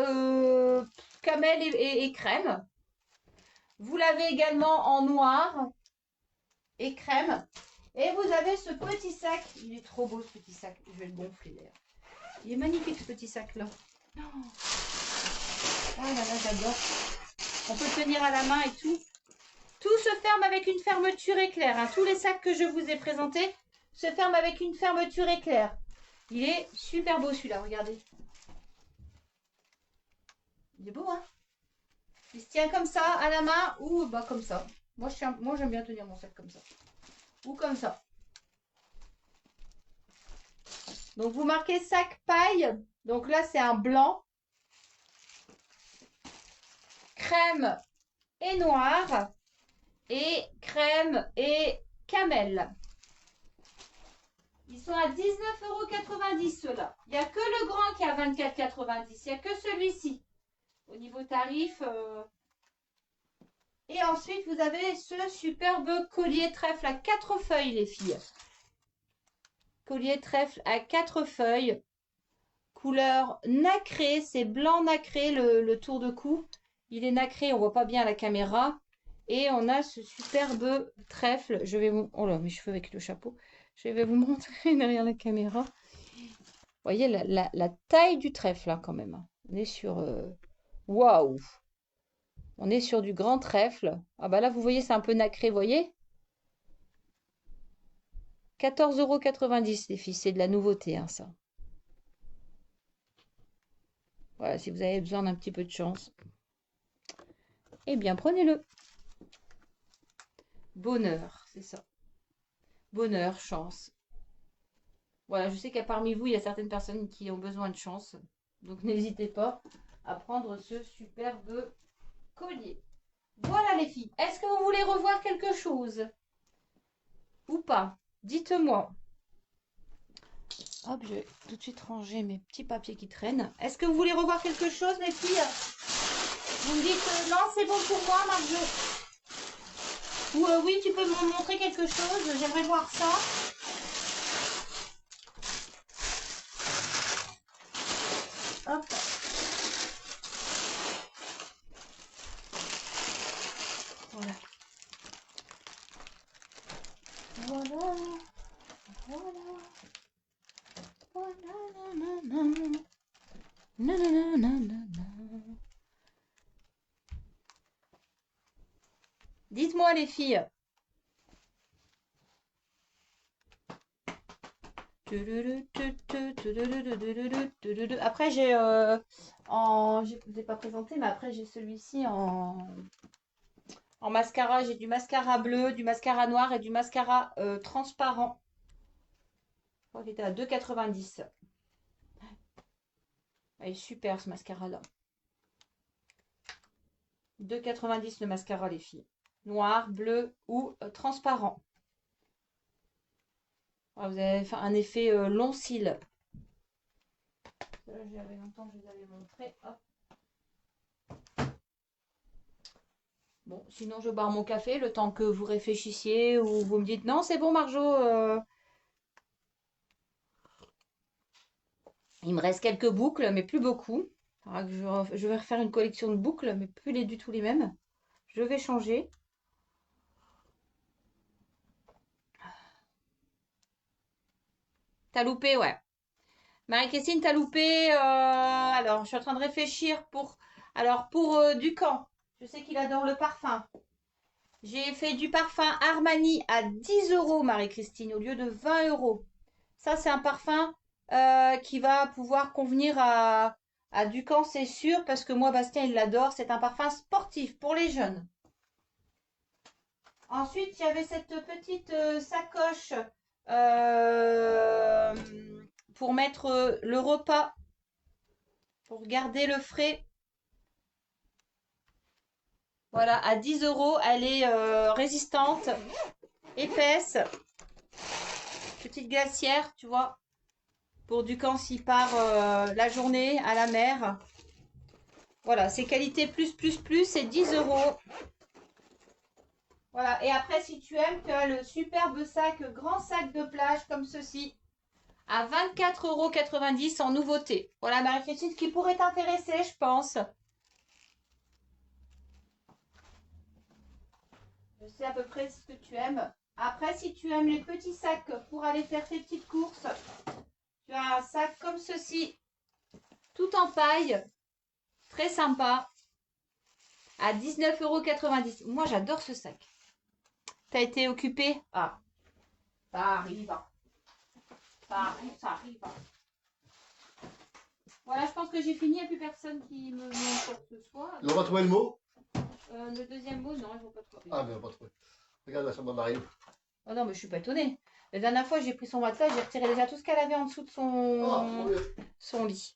camel et crème. Vous l'avez également en noir et crème. Et vous avez ce petit sac. Il est trop beau ce petit sac. Je vais le gonfler d'ailleurs. Il est magnifique ce petit sac là. Oh. Ah là là, j'adore. On peut tenir à la main et tout. Tout se ferme avec une fermeture éclair. Hein. Tous les sacs que je vous ai présentés se ferment avec une fermeture éclair. Il est super beau celui-là, regardez. Il est beau, hein? Il se tient comme ça, à la main, ou bah comme ça. Moi, j'aime bien tenir mon sac comme ça. Ou comme ça. Donc, vous marquez sac paille. Donc là, c'est un blanc. Crème et noir. Et crème et camel. Ils sont à 19,90 € ceux-là. Il n'y a que le grand qui est à 24,90 €. Il n'y a que celui-ci. Au niveau tarif, Et ensuite, vous avez ce superbe collier trèfle à 4 feuilles, les filles. Collier trèfle à 4 feuilles. Couleur nacrée, c'est blanc nacré le tour de cou. Il est nacré, on voit pas bien à la caméra. Et on a ce superbe trèfle. Je vais vous... Oh là, mes cheveux avec le chapeau. Je vais vous montrer derrière la caméra. Vous voyez la taille du trèfle, là, quand même. On est sur... Waouh! On est sur du grand trèfle. Ah bah là, vous voyez, c'est un peu nacré, vous voyez? 14,90 € les filles, c'est de la nouveauté, hein, ça. Voilà, si vous avez besoin d'un petit peu de chance, eh bien, prenez-le. Bonheur, c'est ça. Bonheur, chance. Voilà, je sais qu'à parmi vous, il y a certaines personnes qui ont besoin de chance. Donc, n'hésitez pas à prendre ce superbe collier. Voilà, les filles. Est-ce que vous voulez revoir quelque chose? Ou pas? Dites-moi. Hop, je vais tout de suite ranger mes petits papiers qui traînent. Est-ce que vous voulez revoir quelque chose, les filles? Vous me dites non, c'est bon pour moi, Marjo. Ou oui, tu peux me montrer quelque chose. J'aimerais voir ça. Hop. Voilà. Voilà. Voilà. Voilà. Dites-moi les filles. Après je vous ai pas présenté, mais après j'ai celui-ci en mascara. J'ai du mascara bleu, du mascara noir et du mascara transparent. Je crois qu'il était à 2,90 €. Il est super ce mascara-là. 2,90 € le mascara, les filles. Noir, bleu ou transparent. Voilà, vous avez fait un effet long cils. J'avais longtemps que je vous avais montré. Hop. Bon, sinon je barre mon café le temps que vous réfléchissiez ou vous me dites non, c'est bon, Marjo. Il me reste quelques boucles, mais plus beaucoup. Je vais refaire une collection de boucles, mais plus du tout les mêmes. Je vais changer. T'as loupé, ouais. Marie-Christine, t'as loupé. Alors, je suis en train de réfléchir pour. Alors, pour Ducamp, je sais qu'il adore le parfum. J'ai fait du parfum Armani à 10 €, Marie-Christine, au lieu de 20 €. Ça, c'est un parfum qui va pouvoir convenir à Ducamp, c'est sûr, parce que moi, Bastien, il l'adore. C'est un parfum sportif pour les jeunes. Ensuite, il y avait cette petite sacoche pour mettre le repas, pour garder le frais. Voilà, à 10 €. Elle est résistante, épaisse. Petite glacière, tu vois, pour Ducamp s'il part la journée à la mer. Voilà, c'est qualité plus, c'est 10 €. Voilà, et après, si tu aimes, tu as le superbe sac, grand sac de plage comme ceci, à 24,90 € en nouveauté. Voilà, Marie-Christine, ce qui pourrait t'intéresser, je pense. Je sais à peu près ce que tu aimes. Après, si tu aimes les petits sacs pour aller faire tes petites courses, tu as un sac comme ceci, tout en paille, très sympa, à 19,90 €. Moi, j'adore ce sac. T'as été occupé? Ah, ça arrive. Ça arrive, ça arrive. Voilà, je pense que j'ai fini. Il n'y a plus personne qui me montre quoi que ce soit. On va trouver le mot? Le deuxième mot, non, il ne faut pas trouver. Ah, mais on va pas trouver. Regarde la chambre de Marine. Oh non, mais je suis pas étonnée. La dernière fois, j'ai pris son matelas, j'ai retiré déjà tout ce qu'elle avait en dessous de son lit.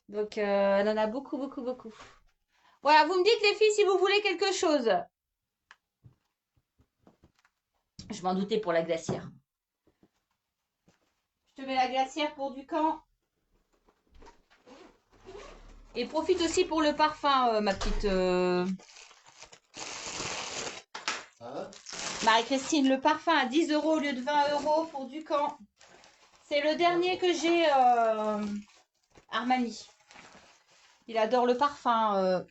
Donc, elle en a beaucoup, beaucoup, beaucoup. Voilà, vous me dites, les filles, si vous voulez quelque chose. Je m'en doutais pour la glacière. Je te mets la glacière pour Ducamp. Et profite aussi pour le parfum, ma petite Hein? Marie-Christine, le parfum à 10 € au lieu de 20 € pour Ducamp. C'est le dernier que j'ai, Armani. Il adore le parfum,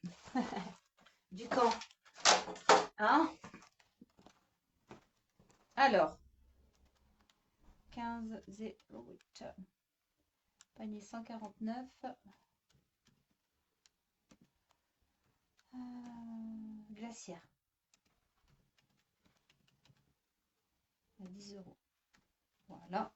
Ducamp. Hein? Alors, 15,08. Panier 149. Glacière. À 10 €. Voilà.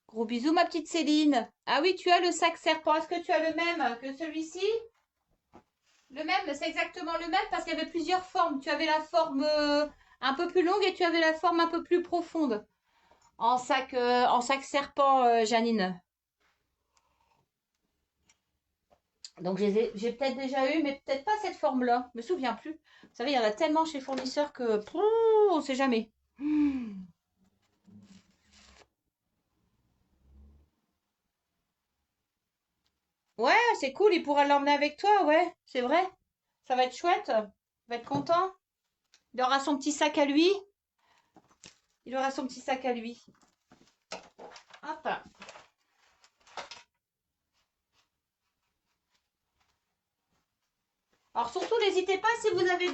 Gros bisous, ma petite Céline. Ah oui, tu as le sac serpent. Est-ce que tu as le même que celui-ci? Le même, c'est exactement le même parce qu'il y avait plusieurs formes. Tu avais la forme un peu plus longue et tu avais la forme un peu plus profonde. En sac serpent, Janine. Donc j'ai peut-être déjà eu, mais peut-être pas cette forme-là. Je me souviens plus. Vous savez, il y en a tellement chez fournisseurs que on ne sait jamais. Ouais, c'est cool, il pourra l'emmener avec toi, ouais, c'est vrai. Ça va être chouette. Il va être content. Il aura son petit sac à lui. Il aura son petit sac à lui. Hop. Alors surtout, n'hésitez pas si vous avez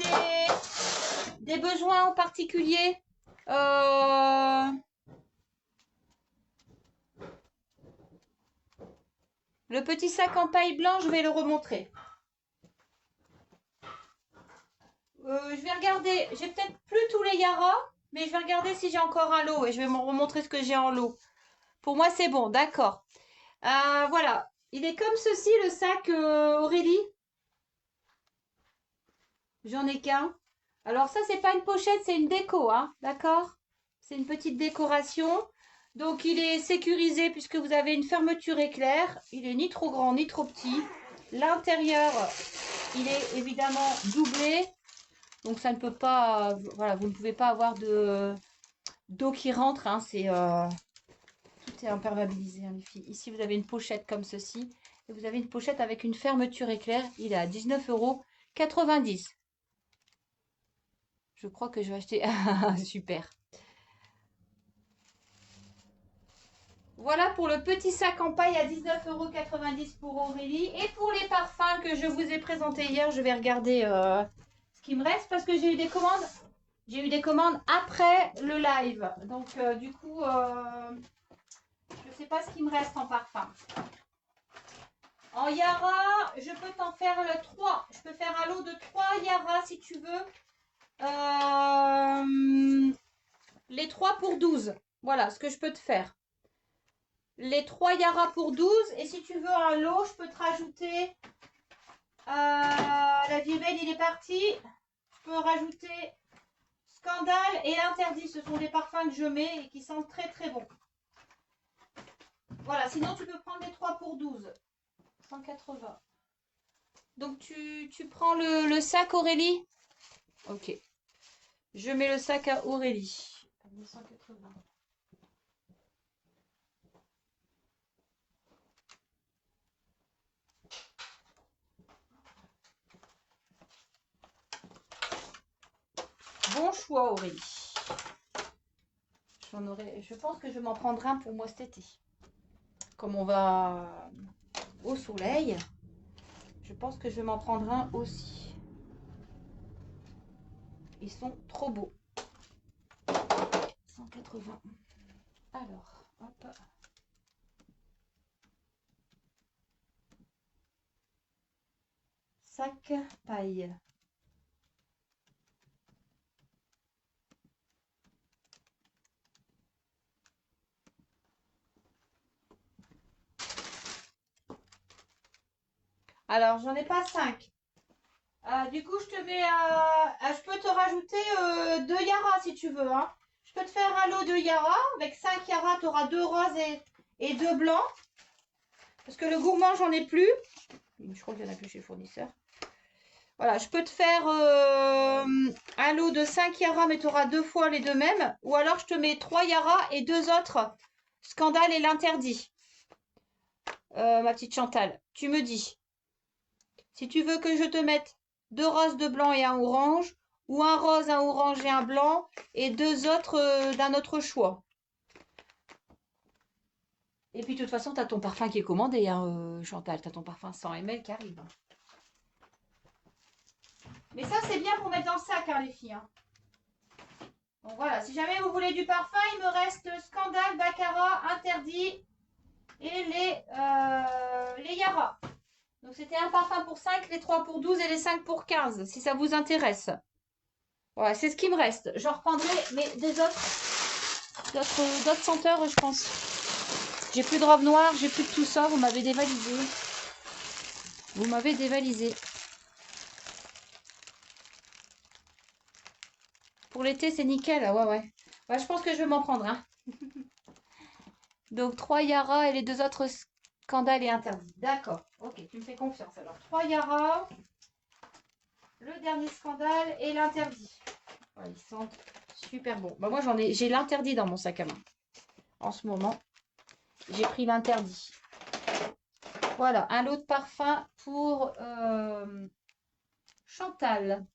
des besoins en particulier. Le petit sac en paille blanche, je vais le remontrer. Je vais regarder. J'ai peut-être plus tous les Yara, mais je vais regarder si j'ai encore un lot et je vais me remontrer ce que j'ai en lot. Pour moi, c'est bon, d'accord. Voilà. Il est comme ceci, le sac Aurélie. J'en ai qu'un. Alors ça, c'est pas une pochette, c'est une déco, hein, d'accord? C'est une petite décoration. Donc il est sécurisé puisque vous avez une fermeture éclair. Il est ni trop grand ni trop petit. L'intérieur, il est évidemment doublé. Donc ça ne peut pas, voilà, vous ne pouvez pas avoir d'eau qui rentre. Hein, tout est imperméabilisé, hein, les filles. Ici, vous avez une pochette comme ceci. Et vous avez une pochette avec une fermeture éclair. Il est à 19,90 €. Je crois que je vais acheter. Ah, super. Voilà pour le petit sac en paille à 19,90 € pour Aurélie. Et pour les parfums que je vous ai présentés hier, je vais regarder ce qui me reste parce que j'ai eu des commandes. J'ai eu des commandes après le live. Donc, du coup, je ne sais pas ce qui me reste en parfum. En Yara, je peux t'en faire le 3. Je peux faire un lot de 3 Yara si tu veux. Les 3 pour 12. Voilà ce que je peux te faire. Les 3 Yara pour 12. Et si tu veux un lot, je peux te rajouter. La vie belle, il est parti. Je peux rajouter Scandale et Interdit. Ce sont des parfums que je mets et qui sentent très très bon. Voilà, sinon tu peux prendre les 3 pour 12. 180. Donc tu prends le sac Aurélie. Ok. Je mets le sac à Aurélie. 180. Bon choix Aurélie. Je pense que je vais m'en prendre un pour moi cet été. Comme on va au soleil, je pense que je vais m'en prendre un aussi. Ils sont trop beaux. 180. Alors, hop. Sac paille. Alors, j'en ai pas 5. Du coup, je te mets, je peux te rajouter 2 Yara si tu veux. Hein. Je peux te faire un lot de Yara. Avec 5 Yara, tu auras 2 roses et 2 blancs. Parce que le gourmand, j'en ai plus. Je crois qu'il n'y en a plus chez le fournisseur. Voilà, je peux te faire un lot de 5 Yara, mais tu auras 2 fois les deux mêmes. Ou alors je te mets 3 Yara et 2 autres. Scandale et l'interdit. Ma petite Chantal, tu me dis. Si tu veux que je te mette 2 roses, 2 blancs et un orange. Ou un rose, un orange et un blanc. Et 2 autres d'un autre choix. Et puis de toute façon, tu as ton parfum qui est commandé, hein, Chantal. Tu as ton parfum 100 ml qui arrive. Mais ça, c'est bien pour mettre dans le sac, hein, les filles. Hein. Donc voilà, si jamais vous voulez du parfum, il me reste Scandale, Baccarat, Interdit et les Yara. Donc c'était un parfum pour 5, les 3 pour 12 et les 5 pour 15, si ça vous intéresse. Voilà, c'est ce qui me reste. Je reprendrai mais des d'autres senteurs, je pense. J'ai plus de robe noire, j'ai plus de tout ça, vous m'avez dévalisé. Vous m'avez dévalisé. Pour l'été, c'est nickel. Ah ouais, ouais. Ouais, je pense que je vais m'en prendre. Hein. Donc 3 Yara et les 2 autres Scandale et Interdit. D'accord. Ok, tu me fais confiance. Alors 3 Yara, le dernier Scandale et l'Interdit. Ouais, ils sentent super bons. Bah, moi, j'ai l'Interdit dans mon sac à main. En ce moment, j'ai pris l'Interdit. Voilà, un lot de parfum pour Chantal.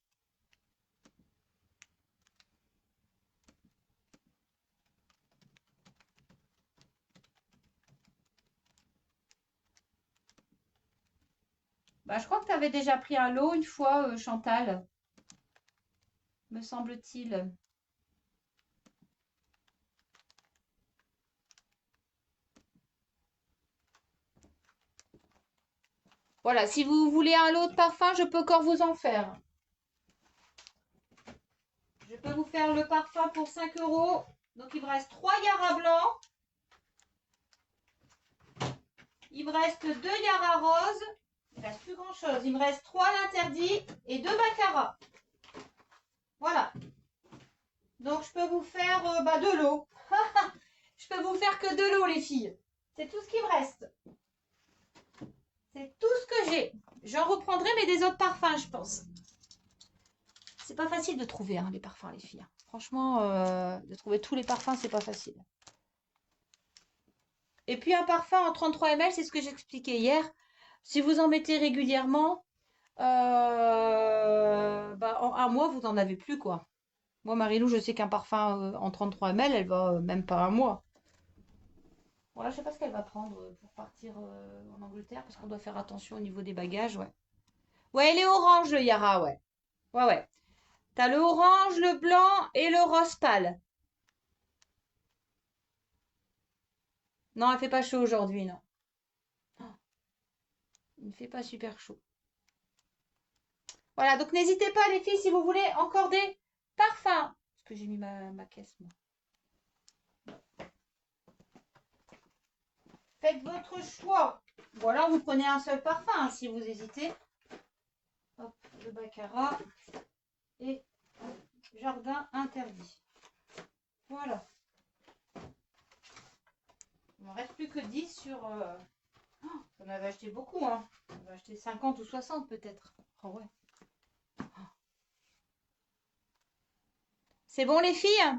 Bah, je crois que tu avais déjà pris un lot une fois, Chantal, me semble-t-il. Voilà, si vous voulez un lot de parfum, je peux encore vous en faire. Je peux vous faire le parfum pour 5 €. Donc, il me reste 3 Yara blancs. Il me reste 2 Yara roses. Il ne reste plus grand chose. Il me reste 3 l'interdit et 2 Baccarat. Voilà. Donc, je peux vous faire 2 lots. Je peux vous faire que 2 lots, les filles. C'est tout ce qui me reste. C'est tout ce que j'ai. J'en reprendrai, mais des autres parfums, je pense. C'est pas facile de trouver hein, les parfums, les filles. Franchement, de trouver tous les parfums, c'est pas facile. Et puis un parfum en 33 ml, c'est ce que j'expliquais hier. Si vous en mettez régulièrement, en un mois, vous n'en avez plus, quoi. Moi, Marilou, je sais qu'un parfum en 33 ml, elle va même pas un mois. Voilà, je sais pas ce qu'elle va prendre pour partir en Angleterre, parce qu'on doit faire attention au niveau des bagages, ouais. Ouais, elle est orange, le Yara, ouais. Ouais, ouais. T'as le orange, le blanc et le rose pâle. Non, elle fait pas chaud aujourd'hui, non. Il ne fait pas super chaud. Voilà, donc n'hésitez pas les filles si vous voulez encore des parfums. Parce que j'ai mis ma caisse, moi. Faites votre choix. Ou alors vous prenez un seul parfum hein, si vous hésitez. Hop, le Baccarat et Jardin Interdit. Voilà. Il m'en reste plus que 10 sur... on avait acheté beaucoup, hein. On avait acheté 50 ou 60 peut-être. Oh ouais. C'est bon les filles?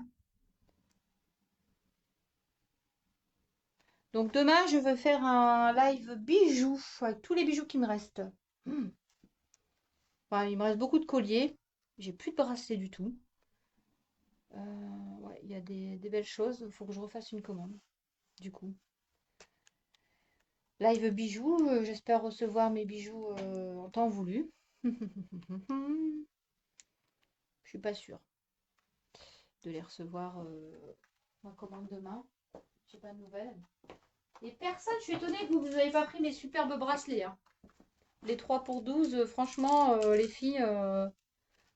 Donc demain, je veux faire un live bijoux avec tous les bijoux qui me restent. Enfin, il me reste beaucoup de colliers. J'ai plus de bracelets du tout. Ouais, il y a des belles choses. Il faut que je refasse une commande. Du coup. Live bijoux. J'espère recevoir mes bijoux en temps voulu. Je suis pas sûre de les recevoir en commande demain. J'ai pas de nouvelles. Et personne, je suis étonnée que vous n'avez pas pris mes superbes bracelets. Hein. Les 3 pour 12, franchement, les filles,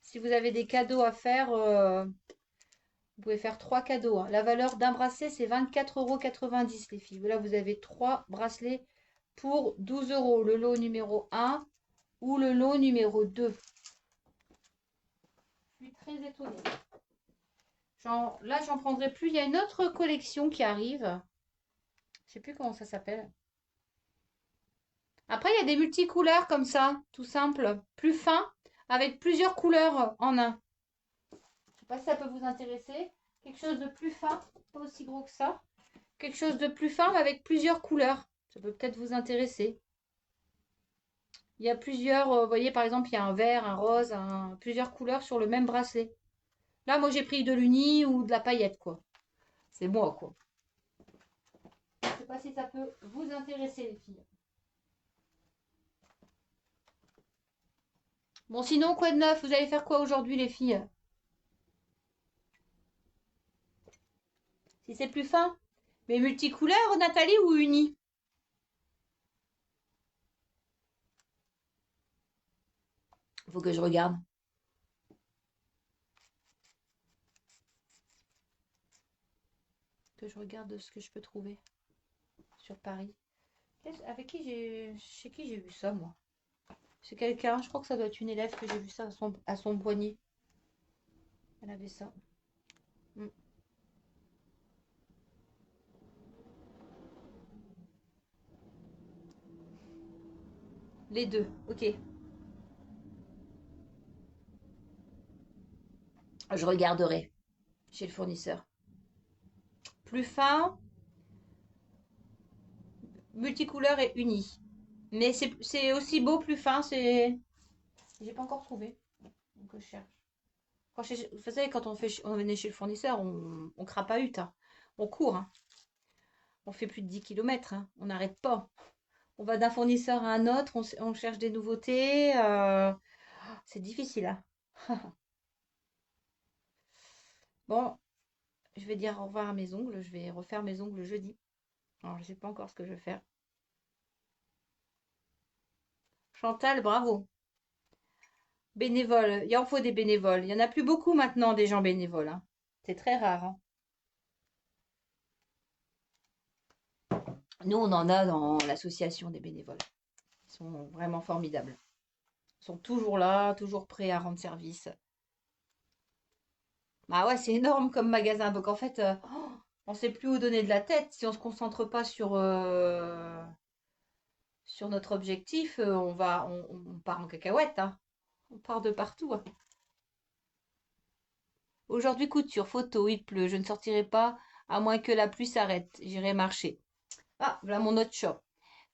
si vous avez des cadeaux à faire, vous pouvez faire 3 cadeaux. Hein. La valeur d'un bracelet, c'est 24,90 € les filles. Là, vous avez 3 bracelets pour 12 €. Le lot numéro 1 ou le lot numéro 2. Je suis très étonnée. Là, j'en prendrai plus. Il y a une autre collection qui arrive. Je sais plus comment ça s'appelle. Après, il y a des multicouleurs comme ça, tout simple, plus fin, avec plusieurs couleurs en un. Je sais pas si ça peut vous intéresser. Quelque chose de plus fin, pas aussi gros que ça. Quelque chose de plus fin, mais avec plusieurs couleurs. Ça peut peut-être vous intéresser. Il y a plusieurs, vous voyez par exemple, il y a un vert, un rose, plusieurs couleurs sur le même bracelet. Là, moi j'ai pris de l'uni ou de la paillette, quoi. C'est moi, quoi. Je sais pas si ça peut vous intéresser, les filles. Bon, sinon, quoi de neuf? Vous allez faire quoi aujourd'hui, les filles? Si c'est plus fin. Mais multicouleur, Nathalie, ou uni? Faut que je regarde. Que je regarde ce que je peux trouver sur Paris. Avec qui chez qui j'ai vu ça, moi? C'est quelqu'un, je crois que ça doit être une élève que j'ai vu ça à son poignet. Elle avait ça. Mm. Les deux, ok. Je regarderai chez le fournisseur. Plus fin, multicouleur et uni. Mais c'est aussi beau, plus fin, c'est... J'ai pas encore trouvé. Donc je cherche. Vous savez, quand on venait chez le fournisseur, on crapahute, hein. On court, hein. On fait plus de 10 km, hein. On n'arrête pas. On va d'un fournisseur à un autre, on cherche des nouveautés. C'est difficile, hein. Bon, je vais dire au revoir à mes ongles. Je vais refaire mes ongles jeudi. Alors, je sais pas encore ce que je vais faire. Chantal, bravo. Bénévole. Il en faut des bénévoles. Il y en a plus beaucoup maintenant, des gens bénévoles, hein. C'est très rare, hein. Nous, on en a dans l'association des bénévoles. Ils sont vraiment formidables. Ils sont toujours là, toujours prêts à rendre service. Bah ouais, c'est énorme comme magasin. Donc en fait, on ne sait plus où donner de la tête. Si on ne se concentre pas sur notre objectif, on part en cacahuète, hein. On part de partout, hein. Aujourd'hui, couture, photo, il pleut. Je ne sortirai pas à moins que la pluie s'arrête. J'irai marcher. Ah, voilà mon autre shop.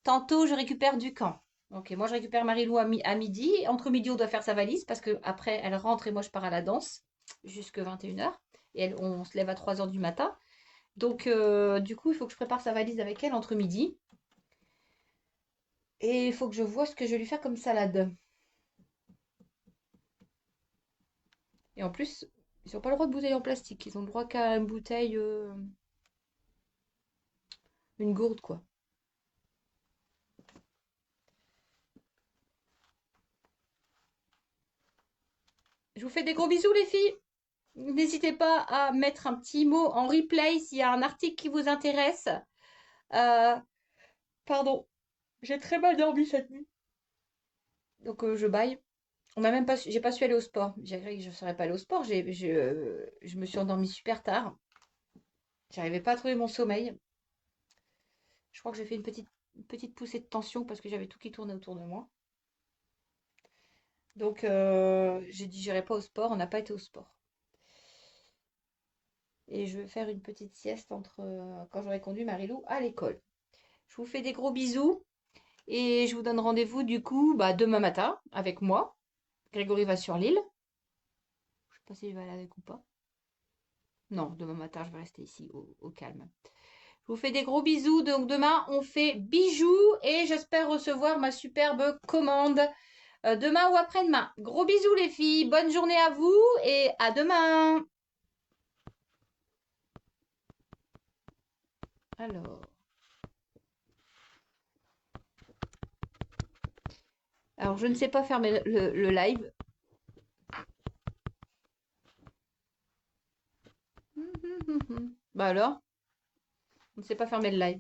Tantôt, je récupère du camp. Ok, moi je récupère Marilou à midi. Entre midi, on doit faire sa valise parce que après elle rentre et moi je pars à la danse jusque 21h. Et on se lève à 3h du matin. Donc, du coup, il faut que je prépare sa valise avec elle entre midi. Et il faut que je vois ce que je vais lui faire comme salade. Et en plus, ils n'ont pas le droit de bouteille en plastique. Ils ont le droit qu'à une bouteille, une gourde, quoi. Je vous fais des gros bisous, les filles. N'hésitez pas à mettre un petit mot en replay s'il y a un article qui vous intéresse. Euh, Pardon, j'ai très mal dormi cette nuit. Donc je baille. On m'a même pas, j'ai pas su aller au sport. J'ai cru que je ne serais pas allée au sport. Je me suis endormie super tard. J'arrivais pas à trouver mon sommeil. Je crois que j'ai fait une petite poussée de tension parce que j'avais tout qui tournait autour de moi. Donc j'ai dit j'irai pas au sport. On n'a pas été au sport. Et je vais faire une petite sieste quand j'aurai conduit Marilou à l'école. Je vous fais des gros bisous et je vous donne rendez-vous du coup demain matin avec moi. Grégory va sur l'île. Je sais pas s'il va aller avec ou pas. Non, demain matin, je vais rester ici au calme. Je vous fais des gros bisous. Donc demain, on fait bijoux et j'espère recevoir ma superbe commande demain ou après-demain. Gros bisous les filles. Bonne journée à vous et à demain. Alors. Alors, je ne sais pas fermer le live. Bah alors, on ne sait pas fermer le live.